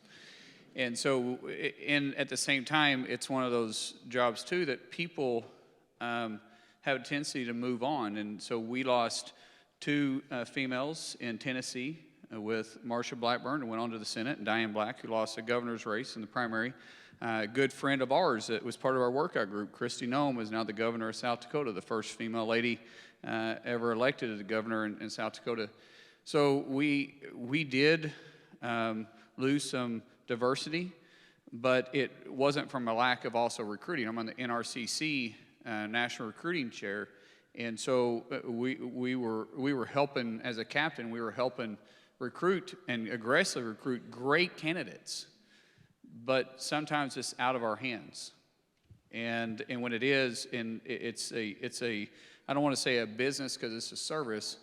And so, and at the same time, it's one of those jobs too that people have a tendency to move on. And so we lost 2 females in Tennessee with Marsha Blackburn, who went on to the Senate, and Diane Black, who lost a governor's race in the primary. A good friend of ours that was part of our workout group, Kristi Noem, is now the governor of South Dakota, the first female lady ever elected as a governor in South Dakota. So we did lose some diversity, but it wasn't from a lack of also recruiting. I'm on the NRCC National Recruiting Chair, and so we were helping, as a captain, we were helping recruit and aggressively recruit great candidates, but sometimes it's out of our hands. And when it is, and it's a I don't want to say a business because it's a service,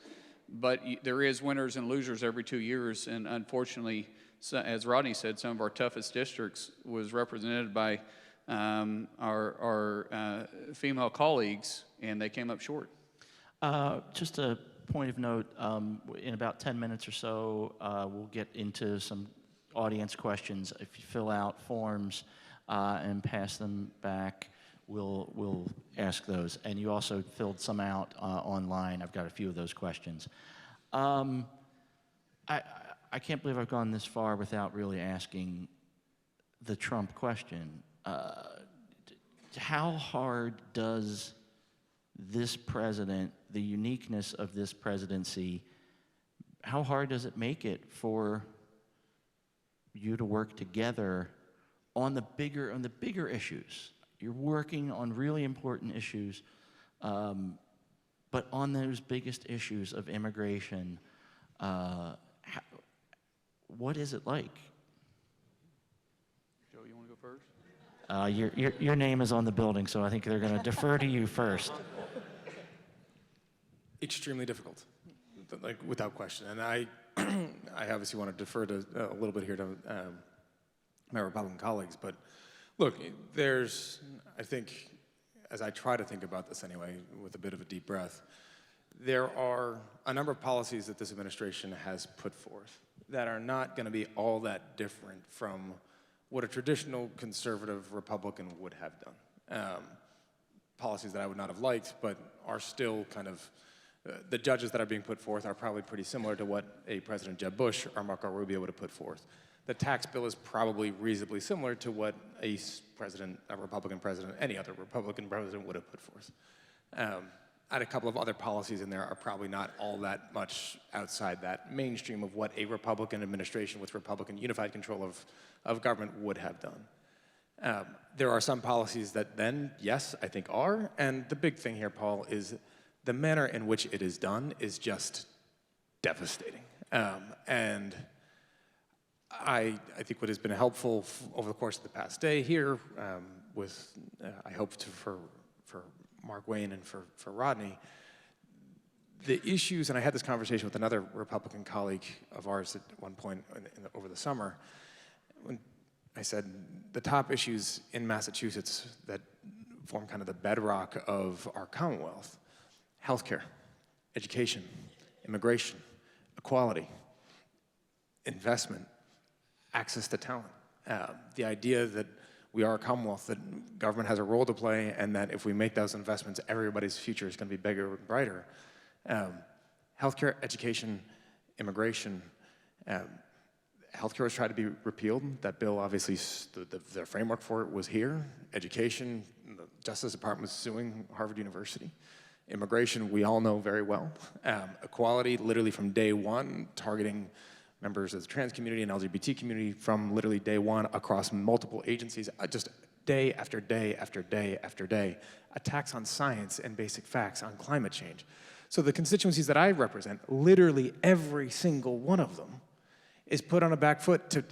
but there is winners and losers every 2 years, and unfortunately, so, as Rodney said, some of our toughest districts was represented by our female colleagues, and they came up short. Just a point of note, in about 10 minutes or so, we'll get into some audience questions. If you fill out forms and pass them back, we'll ask those. And you also filled some out online. I've got a few of those questions. I can't believe I've gone this far without really asking the Trump question. How hard does this president, the uniqueness of this presidency, how hard does it make it for you to work together on the bigger issues? You're working on really important issues, but on those biggest issues of immigration, what is it like? Joe, you want to go first? Your name is on the building, so I think they're going to defer to you first. Extremely difficult, like without question. And I obviously want to defer to a little bit here to my Republican colleagues, but look, I think, as I try to think about this anyway, with a bit of a deep breath, there are a number of policies that this administration has put forth that are not going to be all that different from what a traditional conservative Republican would have done. Policies that I would not have liked, but are still kind of, the judges that are being put forth are probably pretty similar to what a President Jeb Bush or Marco Rubio would have put forth. The tax bill is probably reasonably similar to what a Republican president, any other Republican president would have put forth. And a couple of other policies in there are probably not all that much outside that mainstream of what a Republican administration with Republican unified control of government would have done. There are some policies that then, yes, I think are, and the big thing here, Paul, is the manner in which it is done is just devastating. And I think what has been helpful over the course of the past day here with, I hope for Markwayne and for Rodney, the issues, and I had this conversation with another Republican colleague of ours at one point over the summer, when I said the top issues in Massachusetts that form kind of the bedrock of our Commonwealth: healthcare, education, immigration, equality, investment, access to talent. The idea that we are a Commonwealth, that government has a role to play, and that if we make those investments, everybody's future is going to be bigger and brighter. Healthcare, education, immigration, Healthcare was tried to be repealed. That bill, obviously, the framework for it was here. Education, the Justice Department was suing Harvard University. Immigration, we all know very well. Equality, literally from day one, targeting members of the trans community and LGBT community from literally day one across multiple agencies, just day after day after day after day. Attacks on science and basic facts on climate change. So the constituencies that I represent, literally every single one of them, is put on a back foot to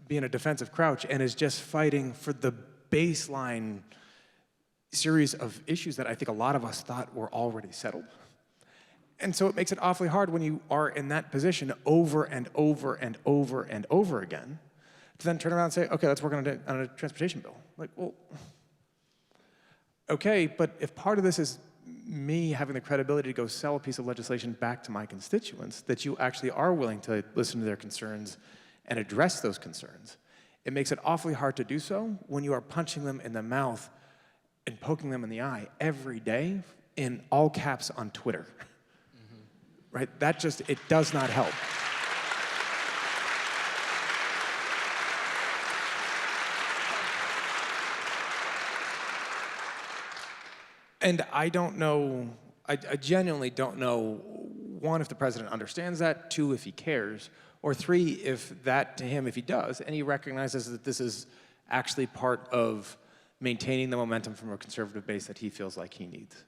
be in a defensive crouch and is just fighting for the baseline series of issues that I think a lot of us thought were already settled. And so it makes it awfully hard when you are in that position over and over and over and over again to then turn around and say, okay, let's work on a transportation bill. Like, well, okay, but if part of this is me having the credibility to go sell a piece of legislation back to my constituents, that you actually are willing to listen to their concerns and address those concerns, it makes it awfully hard to do so when you are punching them in the mouth and poking them in the eye every day in all caps on Twitter. Right? That just, it does not help. And I don't know, I genuinely don't know, one, if the president understands that, two, if he cares, or three, if that to him, if he does, and he recognizes that this is actually part of maintaining the momentum from a conservative base that he feels like he needs.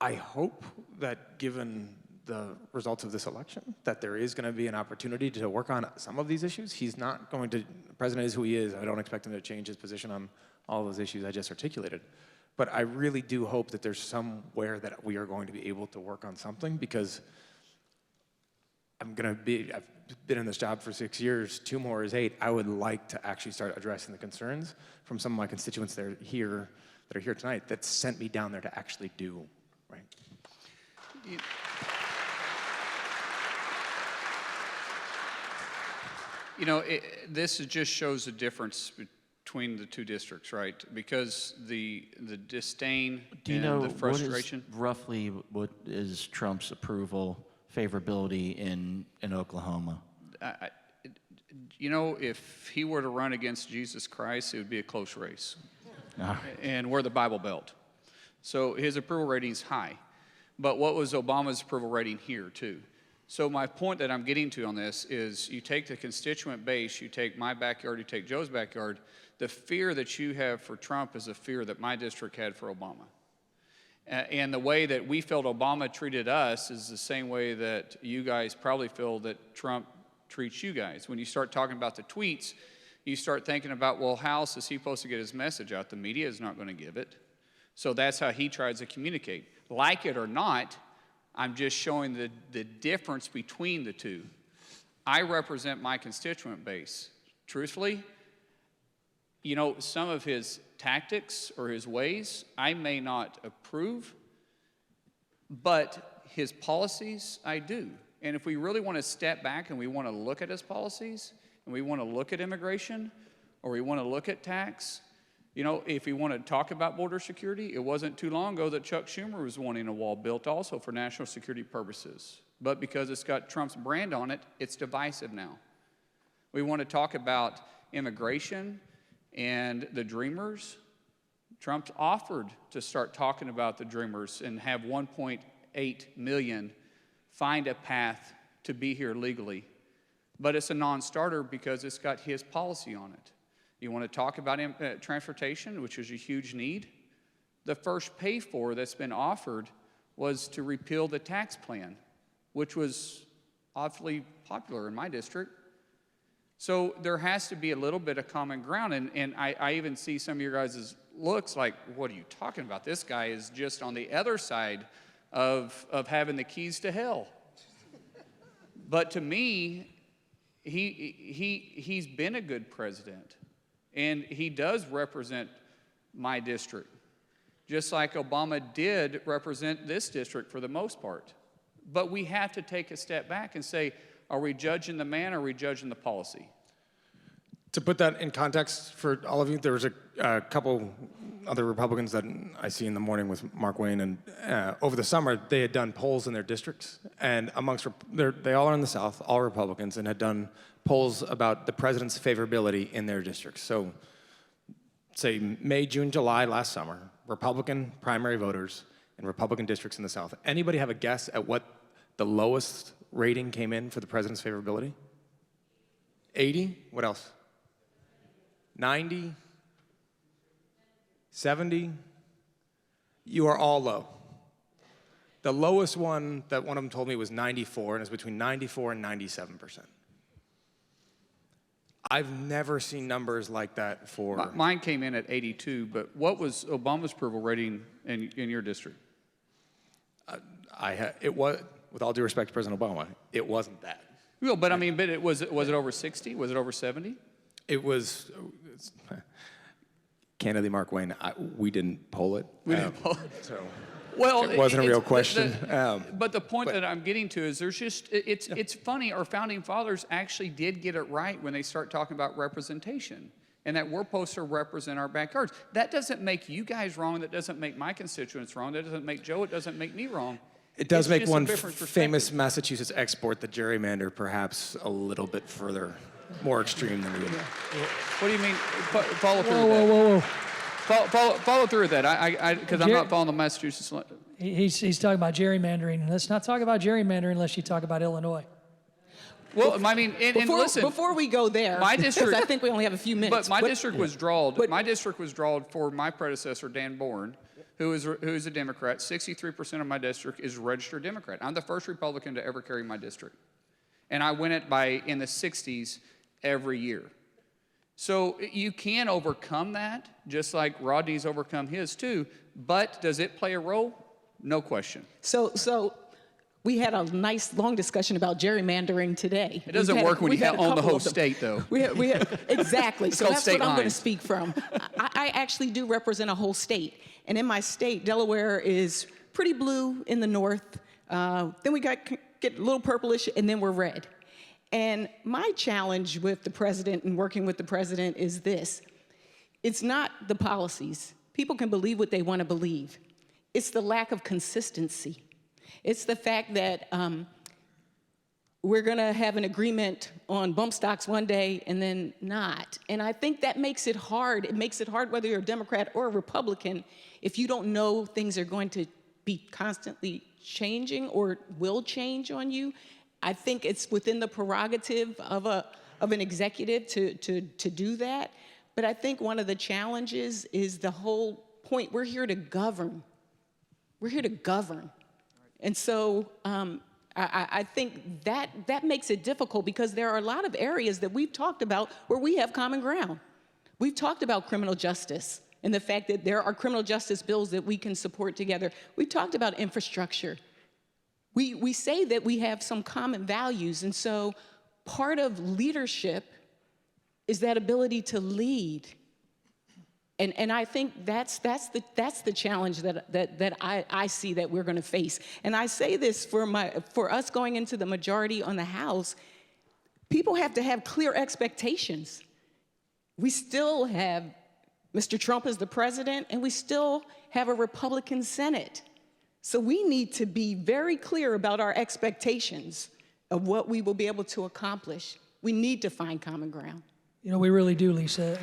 I hope that given the results of this election, that there is going to be an opportunity to work on some of these issues. He's not going to, the president is who he is. I don't expect him to change his position on all those issues I just articulated. But I really do hope that there's somewhere that we are going to be able to work on something, because I've been in this job for 6 years, 2 more is 8. I would like to actually start addressing the concerns from some of my constituents that are here tonight that sent me down there to actually do, right? You know, this just shows the difference between the two districts, right? Because the disdain and the frustration. Roughly what is Trump's approval, favorability in Oklahoma? You know, if he were to run against Jesus Christ, it would be a close race. And we're the Bible Belt. So his approval rating's high. But what was Obama's approval rating here, too? So my point that I'm getting to on this is you take the constituent base, you take my backyard, you take Joe's backyard, the fear that you have for Trump is a fear that my district had for Obama. And the way that we felt Obama treated us is the same way that you guys probably feel that Trump treats you guys. When you start talking about the tweets, you start thinking about, well, how else is he supposed to get his message out? The media is not going to give it. So that's how he tries to communicate. Like it or not, I'm just showing the difference between the two. I represent my constituent base. Truthfully, you know, some of his tactics or his ways I may not approve, but his policies I do. And if we really want to step back and we want to look at his policies, and we want to look at immigration, or we want to look at tax, you know, if we want to talk about border security, it wasn't too long ago that Chuck Schumer was wanting a wall built also for national security purposes. But because it's got Trump's brand on it, it's divisive now. We want to talk about immigration and the Dreamers. Trump offered to start talking about the Dreamers and have 1.8 million find a path to be here legally. But it's a non-starter because it's got his policy on it. You want to talk about transportation, which is a huge need? The first pay for that's been offered was to repeal the tax plan, which was awfully popular in my district. So there has to be a little bit of common ground, and I even see some of your guys' looks like, what are you talking about? This guy is just on the other side of having the keys to hell. But to me, he's been a good president, and he does represent my district, just like Obama did represent this district for the most part. But we have to take a step back and say, are we judging the man or are we judging the policy? To put that in context for all of you, there was a couple other Republicans that I see in the morning with Markwayne, and over the summer they had done polls in their districts, and they all are in the South, all Republicans, and had done polls about the president's favorability in their districts. So, say May, June, July last summer, Republican primary voters in Republican districts in the South. Anybody have a guess at what the lowest rating came in for the president's favorability? 80? What else? 90? 70? You are all low. The lowest one that one of them told me was 94, and it's between 94 and 97%. I've never seen numbers like that for... Mine came in at 82, but what was Obama's approval rating in your district? It was, with all due respect to President Obama, it wasn't that. Well, but I mean, was it over 60? Was it over 70? It was... Candidly, Markwayne, we didn't poll it. We didn't poll it. So well, it wasn't a real question. But the point that I'm getting to is it's funny, our founding fathers actually did get it right when they start talking about representation and that we're supposed to represent our backyards. That doesn't make you guys wrong. That doesn't make my constituents wrong. That doesn't make Joe. It doesn't make me wrong. It does make one famous famous Massachusetts export the gerrymander perhaps a little bit further, more extreme than we would. What do you mean? Follow through Whoa, with that. whoa. Follow through with that. Because I'm not following the Massachusetts. He's talking about gerrymandering. Let's not talk about gerrymandering unless you talk about Illinois. Well, I mean, and listen. Before we go there, my district, because I think we only have a few minutes. But my district was drawled. My district was drawled for my predecessor, Dan Bourne, who is a Democrat. 63% of my district is registered Democrat. I'm the first Republican to ever carry my district, and I win it in the 60s every year. So you can overcome that, just like Rodney's overcome his too. But does it play a role? No question. So we had a nice long discussion about gerrymandering today. It doesn't work when you own the whole state, though. Exactly. So that's what I'm going to lines. speak from. I actually do represent a whole state. And in my state, Delaware is pretty blue in the north. Then we get a little purplish, and then we're red. And my challenge with the president and working with the president is this. It's not the policies. People can believe what they want to believe. It's the lack of consistency. It's the fact that we're going to have an agreement on bump stocks one day and then not. And I think that makes it hard. It makes it hard whether you're a Democrat or a Republican if you don't know things are going to be constantly changing or will change on you. I think it's within the prerogative of an executive to do that. But I think one of the challenges is the whole point. We're here to govern. We're here to govern. And so I think that makes it difficult because there are a lot of areas that we've talked about where we have common ground. We've talked about criminal justice and the fact that there are criminal justice bills that we can support together. We've talked about infrastructure. We say that we have some common values, and so part of leadership is that ability to lead. And I think that's the challenge that I see that we're going to face. And I say this for us going into the majority on the House, people have to have clear expectations. We still have Mr. Trump as the president, and we still have a Republican Senate. So we need to be very clear about our expectations of what we will be able to accomplish. We need to find common ground. You know, we really do, Lisa.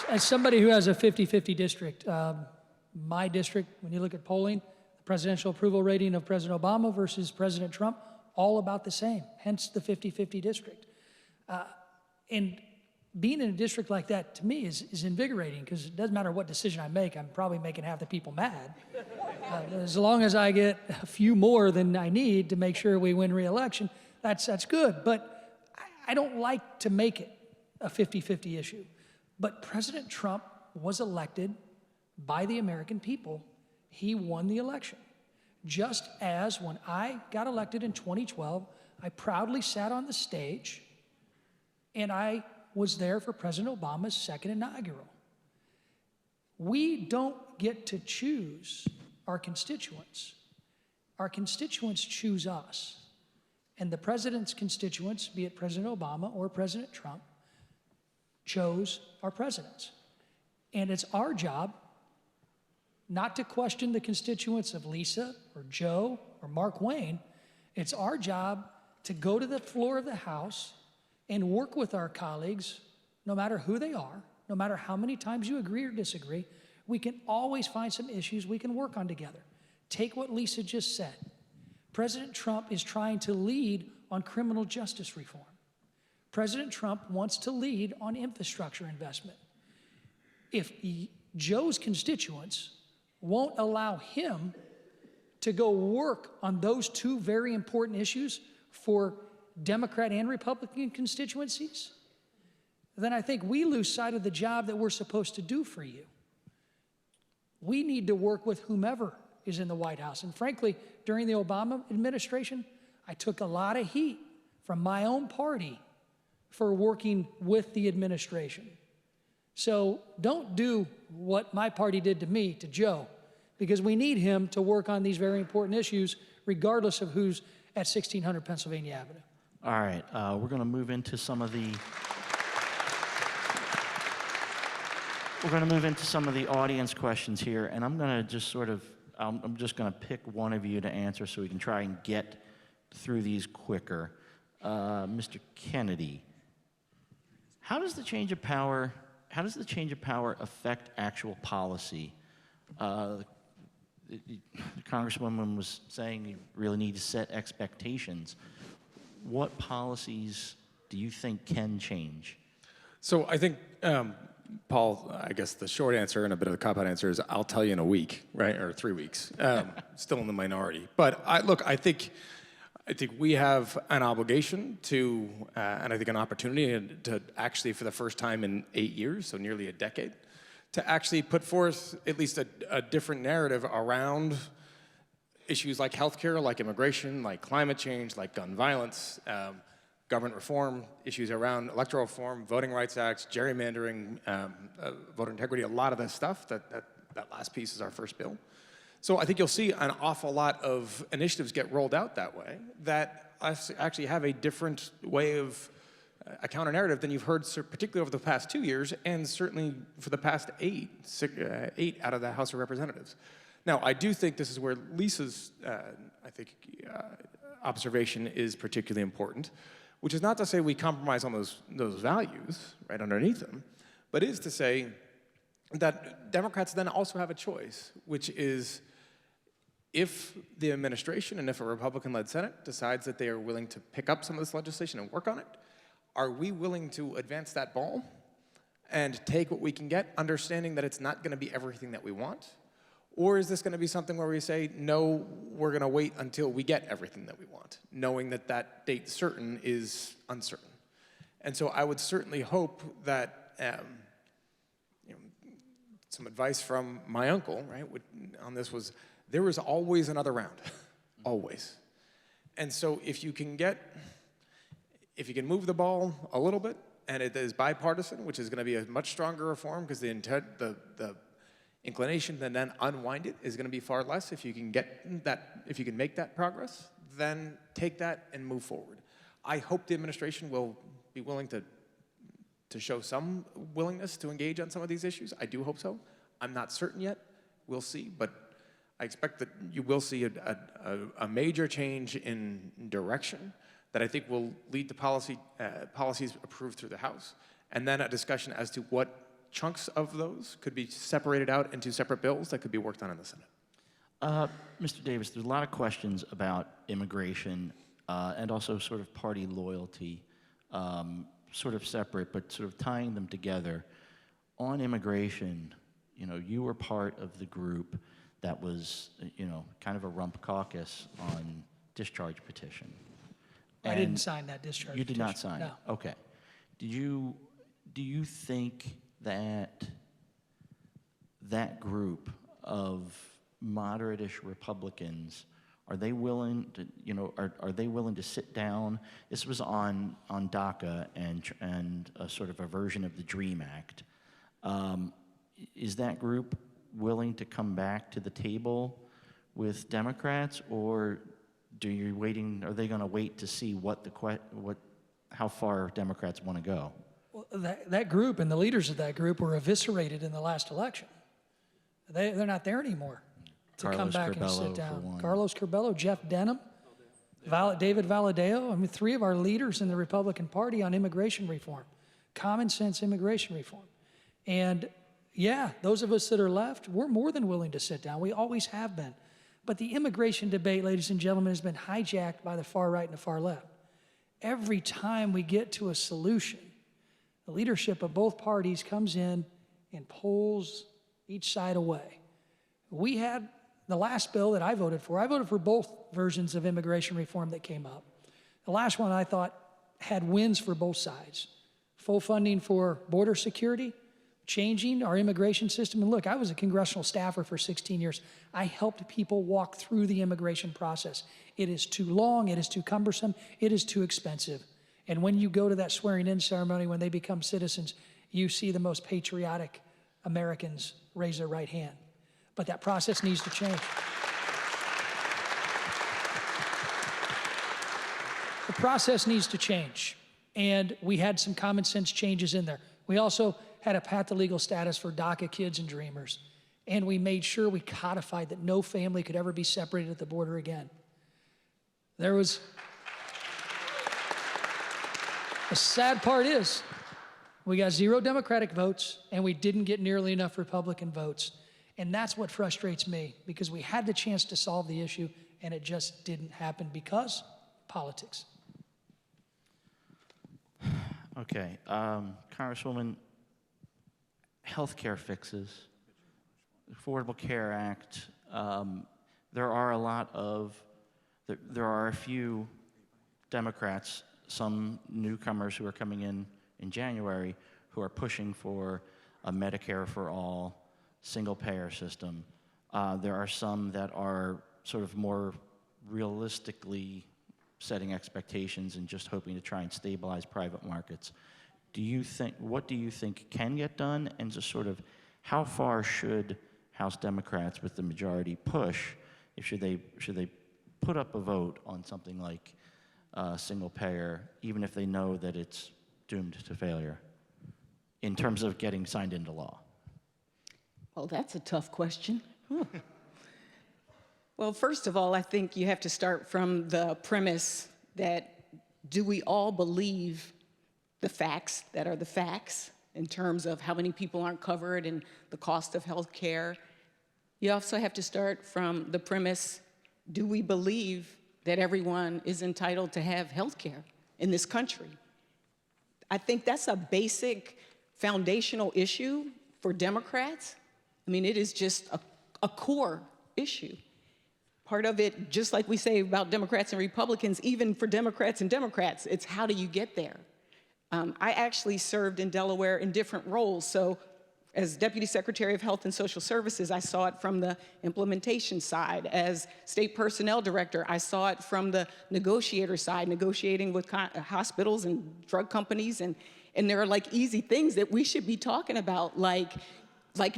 As somebody who has a 50-50 district, my district, when you look at polling, the presidential approval rating of President Obama versus President Trump, all about the same, hence the 50-50 district. And being in a district like that, to me, is invigorating because it doesn't matter what decision I make, I'm probably making half the people mad. As long as I get a few more than I need to make sure we win re-election, that's good. But I don't like to make it a 50-50 issue. But President Trump was elected by the American people. He won the election. Just as when I got elected in 2012, I proudly sat on the stage and I was there for President Obama's second inaugural. We don't get to choose our constituents. Our constituents choose us. And the president's constituents, be it President Obama or President Trump, chose our presidents. And it's our job not to question the constituents of Lisa or Joe or Markwayne. It's our job to go to the floor of the House and work with our colleagues, no matter who they are, no matter how many times you agree or disagree. We can always find some issues we can work on together. Take what Lisa just said. President Trump is trying to lead on criminal justice reform. President Trump wants to lead on infrastructure investment. If Joe's constituents won't allow him to go work on those two very important issues for Democrat and Republican constituencies, then I think we lose sight of the job that we're supposed to do for you. We need to work with whomever is in the White House. And frankly, during the Obama administration, I took a lot of heat from my own party for working with the administration. So don't do what my party did to me, to Joe, because we need him to work on these very important issues, regardless of who's at 1600 Pennsylvania Avenue. All right, we're going to move into some of the audience questions here, and I'm going to just I'm just going to pick one of you to answer so we can try and get through these quicker. Mr. Kennedy, how does the change of power affect actual policy? The Congresswoman was saying you really need to set expectations. What policies do you think can change? So I think, Paul, I guess the short answer and a bit of the cop-out answer is I'll tell you in a week, right, or 3 weeks. Still in the minority. But I think we have an obligation to, and I think an opportunity to actually, for the first time in 8 years, so nearly a decade, to actually put forth at least a different narrative around issues like healthcare, like immigration, like climate change, like gun violence, government reform, issues around electoral reform, voting rights acts, gerrymandering, voter integrity, a lot of this stuff. That last piece is our first bill. So I think you'll see an awful lot of initiatives get rolled out that way that actually have a different way of a counter-narrative than you've heard, particularly over the past 2 years, and certainly for the past eight out of the House of Representatives. Now, I do think this is where Lisa's, observation is particularly important, which is not to say we compromise on those values right underneath them, but is to say that Democrats then also have a choice, which is if the administration and if a Republican-led Senate decides that they are willing to pick up some of this legislation and work on it, are we willing to advance that ball and take what we can get, understanding that it's not going to be everything that we want? Or is this going to be something where we say, no, we're going to wait until we get everything that we want, knowing that that date certain is uncertain? And so I would certainly hope that some advice from my uncle, right, on this was, there is always another round, always. And so if you can move the ball a little bit, and it is bipartisan, which is going to be a much stronger reform because the inclination to then unwind it is going to be far less. If you can make that progress, then take that and move forward. I hope the administration will be willing to show some willingness to engage on some of these issues. I do hope so. I'm not certain yet. We'll see, but I expect that you will see a major change in direction that I think will lead to policies approved through the House, and then a discussion as to what chunks of those could be separated out into separate bills that could be worked on in the Senate. Mr. Davis, there's a lot of questions about immigration and also sort of party loyalty, sort of separate, but sort of tying them together. On immigration, you were part of the group that was, kind of a rump caucus on discharge petition. I didn't sign that discharge petition. You did not sign no. it? Okay. Do you think that group of moderate-ish Republicans, are they willing to, are they willing to sit down? This was on DACA and a sort of a version of the DREAM Act. Is that group willing to come back to the table with Democrats, or are they going to wait to see how far Democrats want to go? that group and the leaders of that group were eviscerated in the last election. They're not there anymore to come Carlos back and Curbelo, sit for down. one. Carlos Curbelo, Jeff Denham, David Valadao. I mean, 3 of our leaders in the Republican Party on immigration reform, common sense immigration reform. And yeah, those of us that are left, we're more than willing to sit down. We always have been. But the immigration debate, ladies and gentlemen, has been hijacked by the far right and the far left. Every time we get to a solution, the leadership of both parties comes in and pulls each side away. We had the last bill that I voted for both versions of immigration reform that came up. The last one I thought had wins for both sides. Full funding for border security, changing our immigration system. And look, I was a congressional staffer for 16 years. I helped people walk through the immigration process. It is too long, it is too cumbersome, it is too expensive. And when you go to that swearing-in ceremony, when they become citizens, you see the most patriotic Americans raise their right hand. But that process needs to change. The process needs to change. And we had some common sense changes in there. We also had a path to legal status for DACA kids and dreamers. And we made sure we codified that no family could ever be separated at the border again. The sad part is, we got 0 Democratic votes, and we didn't get nearly enough Republican votes. And that's what frustrates me, because we had the chance to solve the issue, and it just didn't happen because politics. Okay, Congresswoman, healthcare fixes, Affordable Care Act, there are a few Democrats, some newcomers who are coming in January, who are pushing for a Medicare for all, single-payer system. There are some that are sort of more realistically setting expectations and just hoping to try and stabilize private markets. What do you think can get done, and just sort of how far should House Democrats with the majority push? Should they put up a vote on something like single payer, even if they know that it's doomed to failure, in terms of getting signed into law? Well, that's a tough question. Well, first of all, I think you have to start from the premise that, do we all believe the facts that are the facts in terms of how many people aren't covered and the cost of health care? You also have to start from the premise, do we believe that everyone is entitled to have health care in this country? I think that's a basic foundational issue for Democrats. I mean, it is just a core issue. Part of it, just like we say about Democrats and Republicans, even for Democrats and Democrats, it's how do you get there? I actually served in Delaware in different roles. So as Deputy Secretary of Health and Social Services, I saw it from the implementation side. As State Personnel Director, I saw it from the negotiator side, negotiating with hospitals and drug companies. And there are like easy things that we should be talking about, like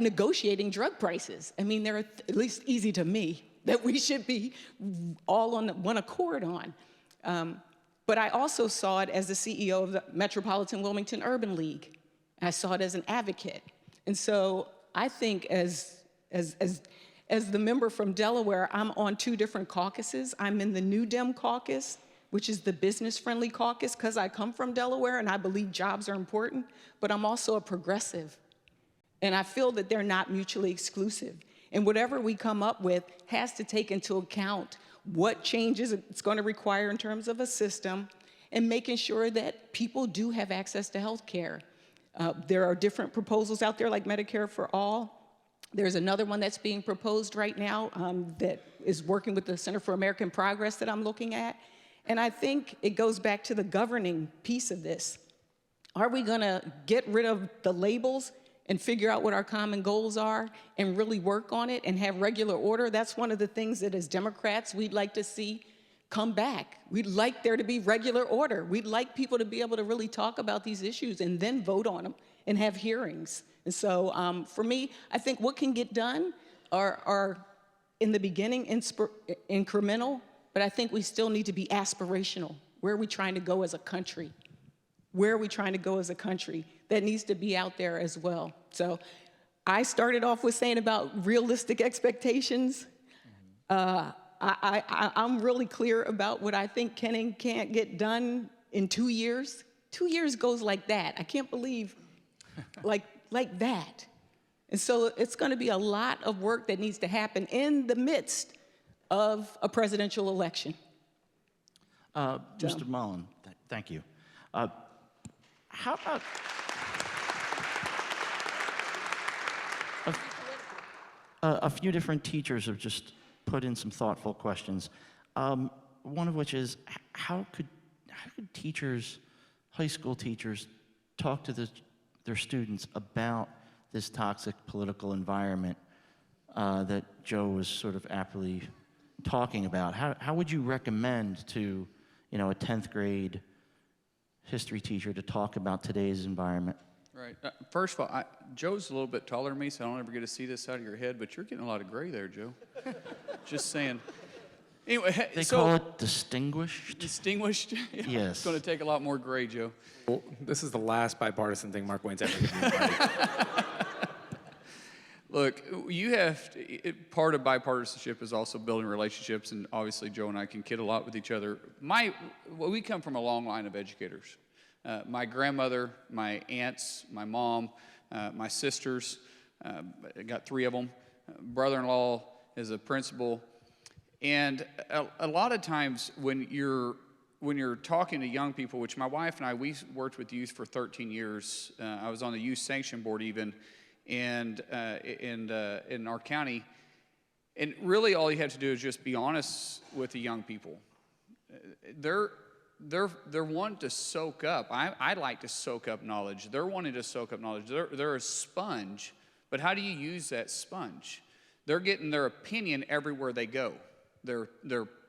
negotiating drug prices. I mean, they're at least easy to me, that we should be all on one accord on. But I also saw it as the CEO of the Metropolitan Wilmington Urban League. I saw it as an advocate. And so I think as the member from Delaware, I'm on 2 different caucuses. I'm in the New Dem caucus, which is the business-friendly caucus, because I come from Delaware and I believe jobs are important, but I'm also a progressive. And I feel that they're not mutually exclusive. And whatever we come up with has to take into account what changes it's going to require in terms of a system, and making sure that people do have access to health care. There are different proposals out there like Medicare for All. There's another one that's being proposed right now that is working with the Center for American Progress that I'm looking at. And I think it goes back to the governing piece of this. Are we going to get rid of the labels and figure out what our common goals are and really work on it and have regular order? That's one of the things that as Democrats we'd like to see come back. We'd like there to be regular order. We'd like people to be able to really talk about these issues and then vote on them and have hearings. And so for me, I think what can get done are in the beginning incremental, but I think we still need to be aspirational. Where are we trying to go as a country? Where are we trying to go as a country? That needs to be out there as well. So I started off with saying about realistic expectations. I'm really clear about what I think can and can't get done in 2 years. 2 years goes like that. I can't believe like that. And so it's going to be a lot of work that needs to happen in the midst of a presidential election. Mr. Mullin, thank you. How about a few different teachers have just put in some thoughtful questions. One of which is, how could teachers, high school teachers, talk to their students about this toxic political environment that Joe was sort of aptly talking about? How would you recommend to, a 10th grade history teacher to talk about today's environment? Right. First of all, Joe's a little bit taller than me, so I don't ever get to see this side of your head, but you're getting a lot of gray there, Joe. Just saying. Anyway, They call it distinguished? Distinguished? Yeah, Yes. It's going to take a lot more gray, Joe. Well, this is the last bipartisan thing Markwayne's ever given me. Look, part of bipartisanship is also building relationships, and obviously Joe and I can kid a lot with each other. We come from a long line of educators. My grandmother, my aunts, my mom, my sisters, I got 3 of them. Brother-in-law is a principal. And a lot of times when you're talking to young people, which my wife and I, we worked with youth for 13 years. I was on the youth sanction board even, and in our county. And really all you have to do is just be honest with the young people. They're wanting to soak up. I like to soak up knowledge. They're wanting to soak up knowledge. They're a sponge, but how do you use that sponge? They're getting their opinion everywhere they go. Their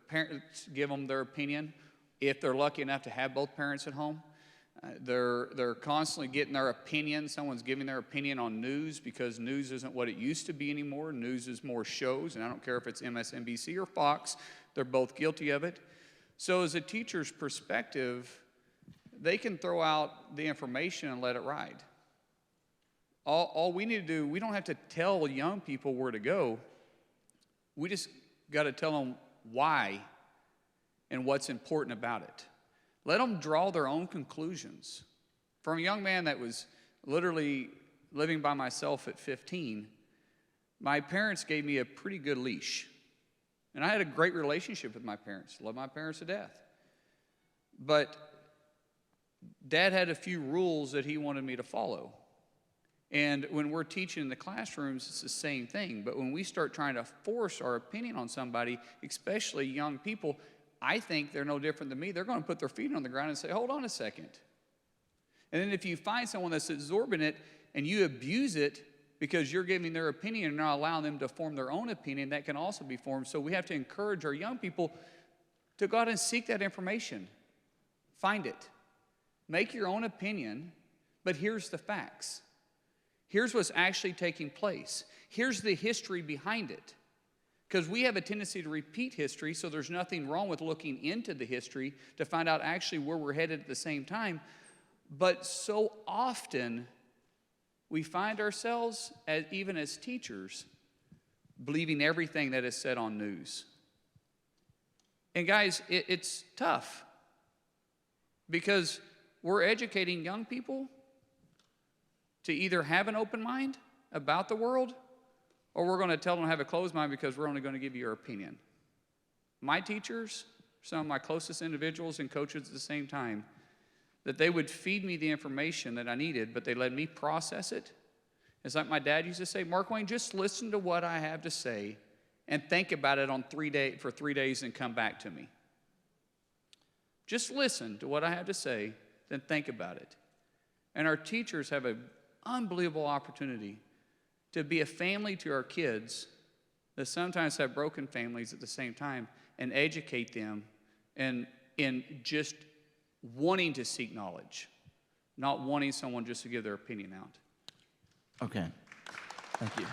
parents give them their opinion. If they're lucky enough to have both parents at home, they're constantly getting their opinion. Someone's giving their opinion on news because news isn't what it used to be anymore. News is more shows, and I don't care if it's MSNBC or Fox. They're both guilty of it. So as a teacher's perspective, they can throw out the information and let it ride. All we need to do, we don't have to tell young people where to go. We just got to tell them why and what's important about it. Let them draw their own conclusions. From a young man that was literally living by myself at 15, my parents gave me a pretty good leash. And I had a great relationship with my parents. Love my parents to death. But Dad had a few rules that he wanted me to follow. And when we're teaching in the classrooms, it's the same thing. But when we start trying to force our opinion on somebody, especially young people, I think they're no different than me. They're going to put their feet on the ground and say, hold on a second. And then if you find someone that's absorbing it and you abuse it because you're giving their opinion and not allowing them to form their own opinion, that can also be formed. So we have to encourage our young people to go out and seek that information. Find it. Make your own opinion, but here's the facts. Here's what's actually taking place. Here's the history behind it. Because we have a tendency to repeat history, so there's nothing wrong with looking into the history to find out actually where we're headed at the same time. But so often, we find ourselves, even as teachers, believing everything that is said on news. And guys, it's tough. Because we're educating young people to either have an open mind about the world, or we're going to tell them to have a closed mind because we're only going to give you your opinion. My teachers, some of my closest individuals and coaches at the same time, that they would feed me the information that I needed, but they let me process it. It's like my dad used to say, Markwayne, just listen to what I have to say and think about it for 3 days and come back to me. Just listen to what I have to say, then think about it. And our teachers have an unbelievable opportunity to be a family to our kids that sometimes have broken families at the same time and educate them in just wanting to seek knowledge, not wanting someone just to give their opinion out. Okay, thank you.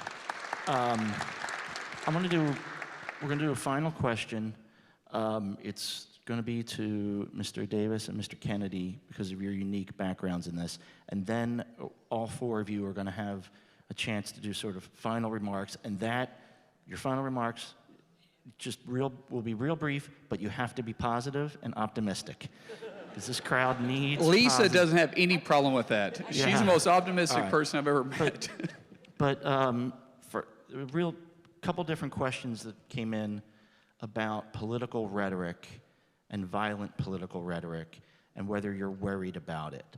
We're going to do a final question. It's going to be to Mr. Davis and Mr. Kennedy because of your unique backgrounds in this. And then all four of you are going to have a chance to do sort of final remarks. And your final remarks, will be real brief, but you have to be positive and optimistic. Because this crowd needs Lisa doesn't have any problem with that. Yeah. She's the most optimistic All right. person I've ever met. But for a real couple different questions that came in about political rhetoric and violent political rhetoric and whether you're worried about it.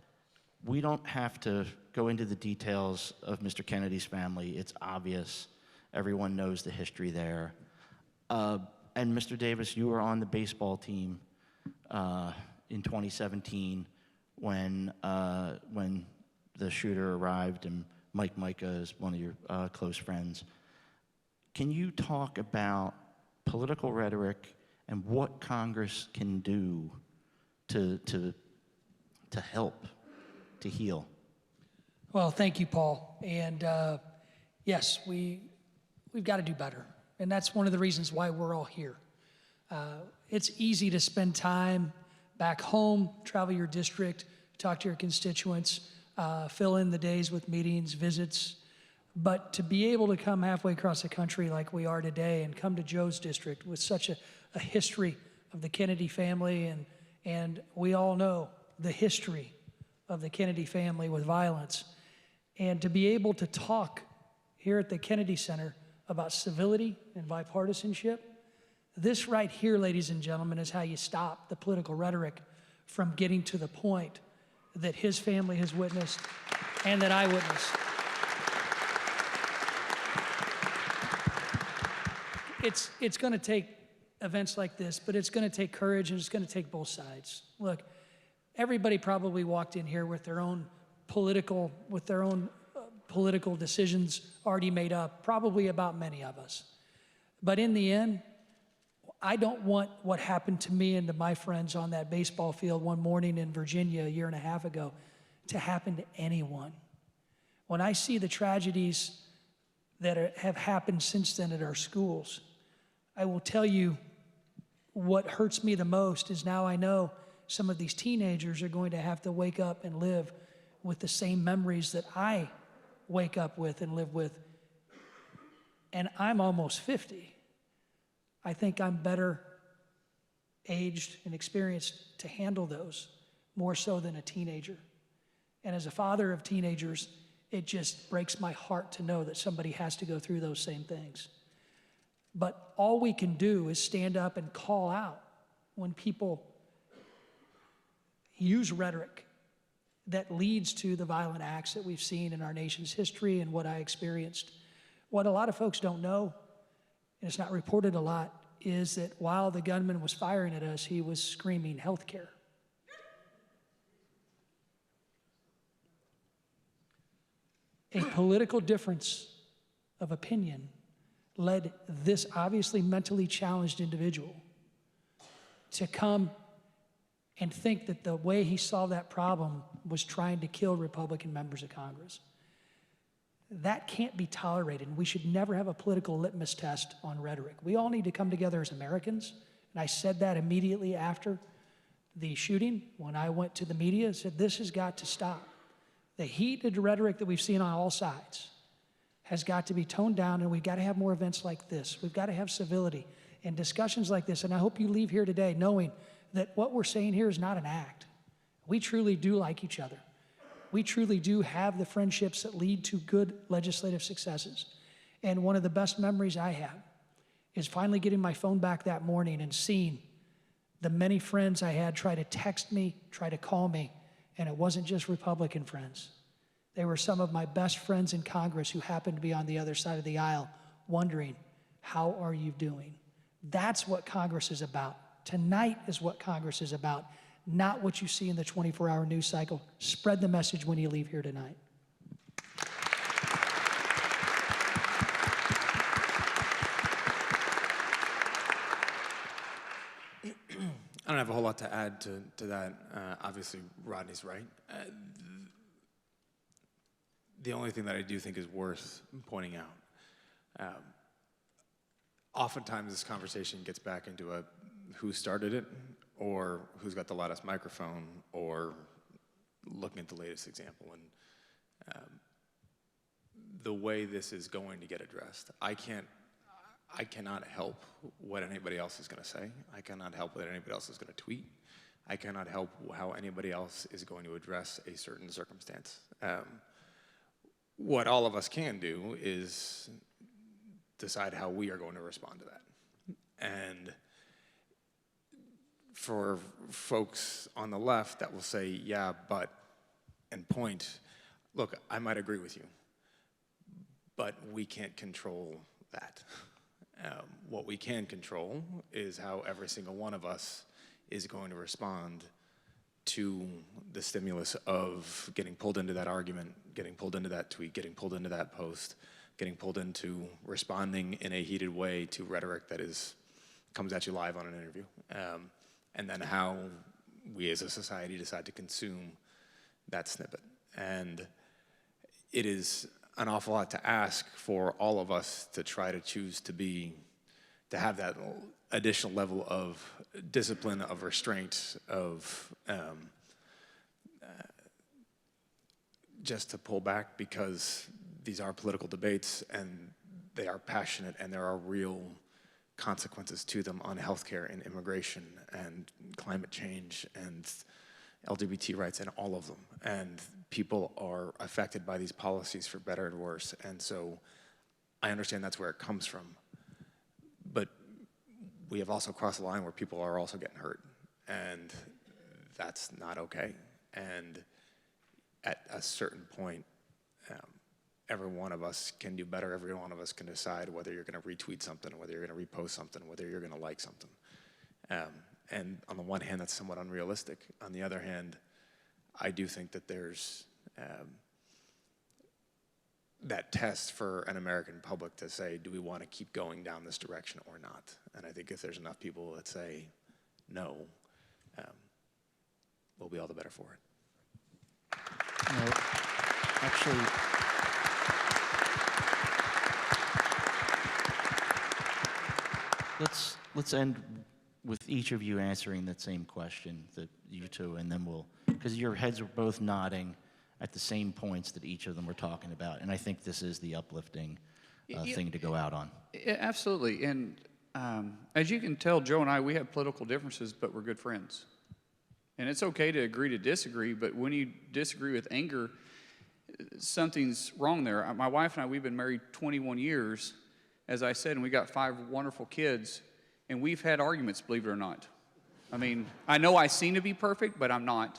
We don't have to go into the details of Mr. Kennedy's family. It's obvious. Everyone knows the history there. And Mr. Davis, you were on the baseball team in 2017 when the shooter arrived, and Mike Micah is one of your close friends. Can you talk about political rhetoric and what Congress can do to help, to heal? Well, thank you, Paul. And yes, we've got to do better. And that's one of the reasons why we're all here. It's easy to spend time back home, travel your district, talk to your constituents, fill in the days with meetings, visits. But to be able to come halfway across the country like we are today and come to Joe's district with such a history of the Kennedy family, and we all know the history of the Kennedy family with violence, and to be able to talk here at the Kennedy Center about civility and bipartisanship, this right here, ladies and gentlemen, is how you stop the political rhetoric from getting to the point that his family has witnessed and that I witnessed. It's going to take events like this, but it's going to take courage, and it's going to take both sides. Look, everybody probably walked in here with their own political decisions already made up, probably about many of us. But in the end, I don't want what happened to me and to my friends on that baseball field one morning in Virginia a year and a half ago to happen to anyone. When I see the tragedies that have happened since then at our schools, I will tell you what hurts me the most is now I know some of these teenagers are going to have to wake up and live with the same memories that I wake up with and live with. And I'm almost 50. I think I'm better aged and experienced to handle those, more so than a teenager. And as a father of teenagers, it just breaks my heart to know that somebody has to go through those same things. But all we can do is stand up and call out when people use rhetoric that leads to the violent acts that we've seen in our nation's history and what I experienced. What a lot of folks don't know, and it's not reported a lot, is that while the gunman was firing at us, he was screaming health care. A political difference of opinion led this obviously mentally challenged individual to come and think that the way he solved that problem was trying to kill Republican members of Congress. That can't be tolerated, and we should never have a political litmus test on rhetoric. We all need to come together as Americans, and I said that immediately after the shooting when I went to the media and said, this has got to stop. The heated rhetoric that we've seen on all sides has got to be toned down, and we've got to have more events like this. We've got to have civility and discussions like this, and I hope you leave here today knowing that what we're saying here is not an act. We truly do like each other. We truly do have the friendships that lead to good legislative successes. And one of the best memories I have is finally getting my phone back that morning and seeing the many friends I had try to text me, try to call me, and it wasn't just Republican friends. They were some of my best friends in Congress who happened to be on the other side of the aisle wondering, how are you doing? That's what Congress is about. Tonight is what Congress is about, not what you see in the 24-hour news cycle. Spread the message when you leave here tonight. I don't have a whole lot to add to that. Obviously, Rodney's right. The only thing that I do think is worth pointing out, oftentimes this conversation gets back into a who started it or who's got the loudest microphone, or looking at the latest example. And the way this is going to get addressed, I cannot help what anybody else is going to say. I cannot help what anybody else is going to tweet. I cannot help how anybody else is going to address a certain circumstance. What all of us can do is decide how we are going to respond to that. And for folks on the left that will say, yeah, but, and point, look, I might agree with you, but we can't control that. What we can control is how every single one of us is going to respond to the stimulus of getting pulled into that argument, getting pulled into that tweet, getting pulled into that post, getting pulled into responding in a heated way to rhetoric that comes at you live on an interview. And then how we as a society decide to consume that snippet. And it is an awful lot to ask for all of us to try to choose to have that additional level of discipline, of restraint, of just to pull back, because these are political debates and they are passionate and there are real consequences to them on healthcare and immigration and climate change and LGBT rights and all of them. And people are affected by these policies for better and worse. And so I understand that's where it comes from. But we have also crossed the line where people are also getting hurt. And that's not okay. And at a certain point, every one of us can do better. Every one of us can decide whether you're going to retweet something, whether you're going to repost something, whether you're going to like something. And on the one hand, that's somewhat unrealistic. On the other hand, I do think that there's that test for an American public to say, do we want to keep going down this direction or not? And I think if there's enough people that say no, we'll be all the better for it. No, actually, let's end with each of you answering that same question, that you two, and then because your heads are both nodding at the same points that each of them were talking about, and I think this is the uplifting thing to go out on. Yeah, absolutely, and as you can tell, Joe and I, we have political differences, but we're good friends. And it's okay to agree to disagree, but when you disagree with anger, something's wrong there. My wife and I, we've been married 21 years, as I said, and we got 5 wonderful kids, and we've had arguments, believe it or not. I mean, I know I seem to be perfect, but I'm not.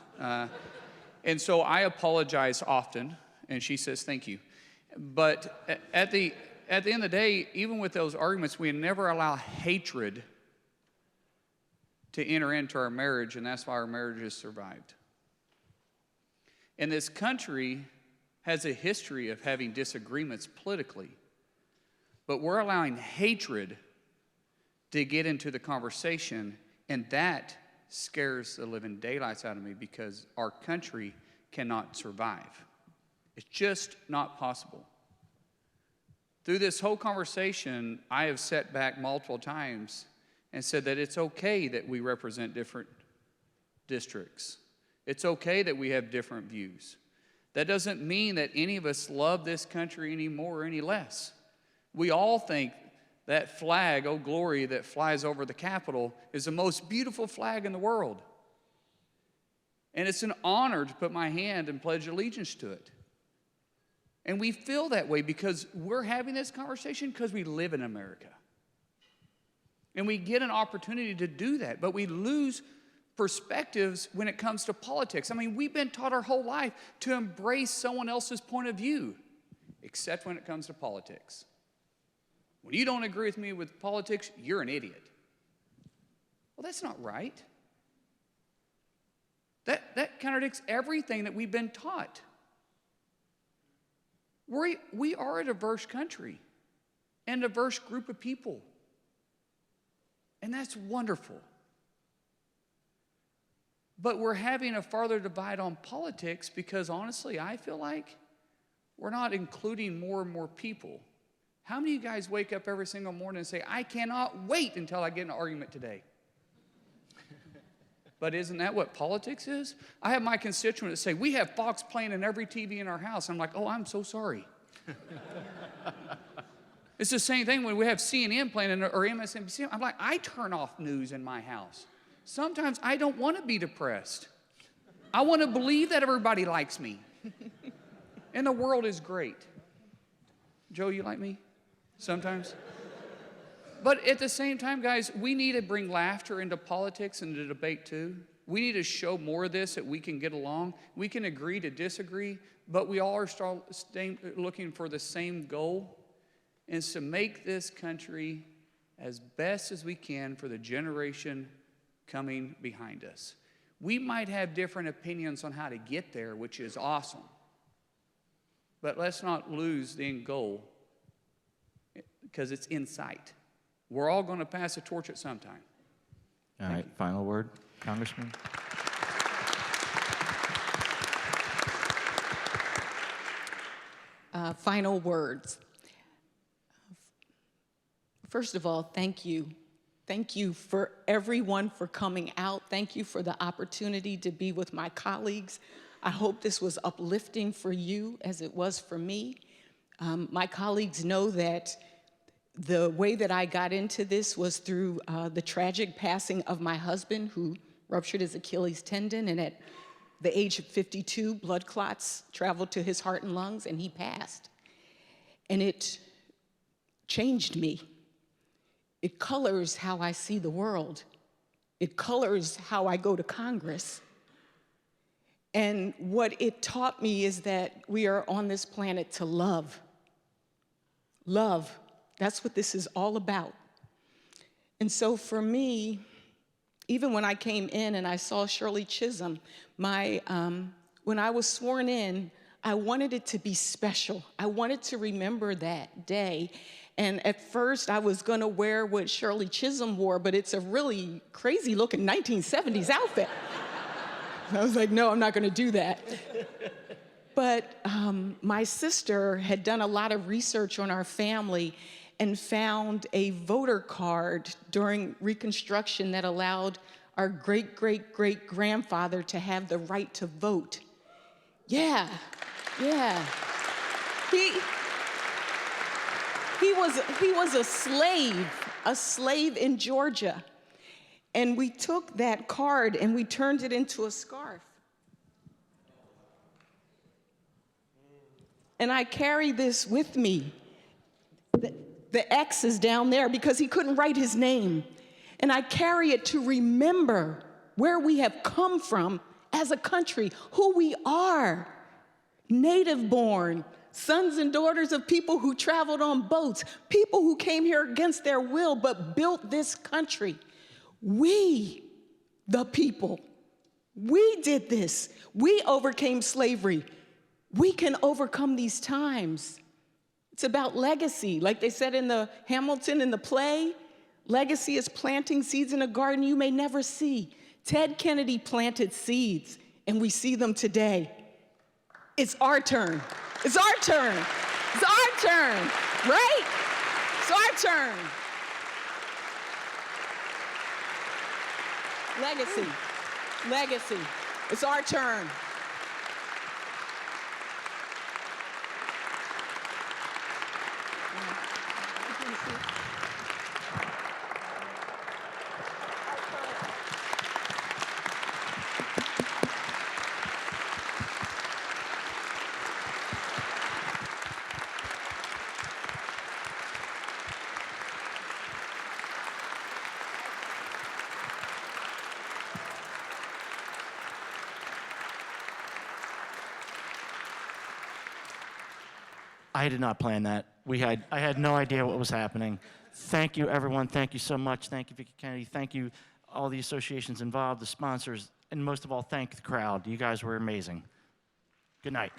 And so I apologize often, and she says thank you. But at the end of the day, even with those arguments, we never allow hatred to enter into our marriage, and that's why our marriage has survived. And this country has a history of having disagreements politically, but we're allowing hatred to get into the conversation, and that scares the living daylights out of me, because our country cannot survive. It's just not possible. Through this whole conversation, I have sat back multiple times and said that it's okay that we represent different districts. It's okay that we have different views. That doesn't mean that any of us love this country any more or any less. We all think that flag, oh glory, that flies over the Capitol is the most beautiful flag in the world. And it's an honor to put my hand and pledge allegiance to it. And we feel that way because we're having this conversation because we live in America. And we get an opportunity to do that, but we lose perspectives when it comes to politics. I mean, we've been taught our whole life to embrace someone else's point of view, except when it comes to politics. When you don't agree with me with politics, you're an idiot. Well, that's not right. That contradicts everything that we've been taught. We are a diverse country and a diverse group of people. And that's wonderful. But we're having a farther divide on politics because, honestly, I feel like we're not including more and more people. How many of you guys wake up every single morning and say, I cannot wait until I get in an argument today? But isn't that what politics is? I have my constituents say, we have Fox playing in every TV in our house. I'm like, oh, I'm so sorry. It's the same thing when we have CNN playing or MSNBC. I'm like, I turn off news in my house. Sometimes I don't want to be depressed. I want to believe that everybody likes me. And the world is great. Joe, you like me? Sometimes? But at the same time, guys, we need to bring laughter into politics and into debate too. We need to show more of this, that we can get along. We can agree to disagree, but we all are looking for the same goal, and it's to make this country as best as we can for the generation coming behind us. We might have different opinions on how to get there, which is awesome. But let's not lose the end goal, because it's in sight. We're all going to pass the torch at some time. All right, final word, Congressman. Final words. First of all, thank you. Thank you for everyone for coming out. Thank you for the opportunity to be with my colleagues. I hope this was uplifting for you as it was for me. My colleagues know that the way that I got into this was through the tragic passing of my husband, who ruptured his Achilles tendon, and at the age of 52, blood clots traveled to his heart and lungs, and he passed. And it changed me. It colors how I see the world. It colors how I go to Congress. And what it taught me is that we are on this planet to love. Love. That's what this is all about. And so for me, even when I came in and I saw Shirley Chisholm, when I was sworn in, I wanted it to be special. I wanted to remember that day. And at first, I was going to wear what Shirley Chisholm wore, but it's a really crazy-looking 1970s outfit. I was like, no, I'm not going to do that. But my sister had done a lot of research on our family and found a voter card during Reconstruction that allowed our great-great-great-grandfather to have the right to vote. Yeah. He was a slave in Georgia. And we took that card and we turned it into a scarf. And I carry this with me. The X is down there because he couldn't write his name. And I carry it to remember where we have come from as a country, who we are. Native born, sons and daughters of people who traveled on boats, people who came here against their will but built this country. We, the people, we did this. We overcame slavery. We can overcome these times. It's about legacy. Like they said in the Hamilton in the play, legacy is planting seeds in a garden you may never see. Ted Kennedy planted seeds, and we see them today. It's our turn. It's our turn. It's our turn, right? It's our turn. Legacy. Legacy. It's our turn. I did not plan that. I had no idea what was happening. Thank you, everyone. Thank you so much. Thank you, Vicki Kennedy. Thank you, all the associations involved, the sponsors, and most of all, thank the crowd. You guys were amazing. Good night.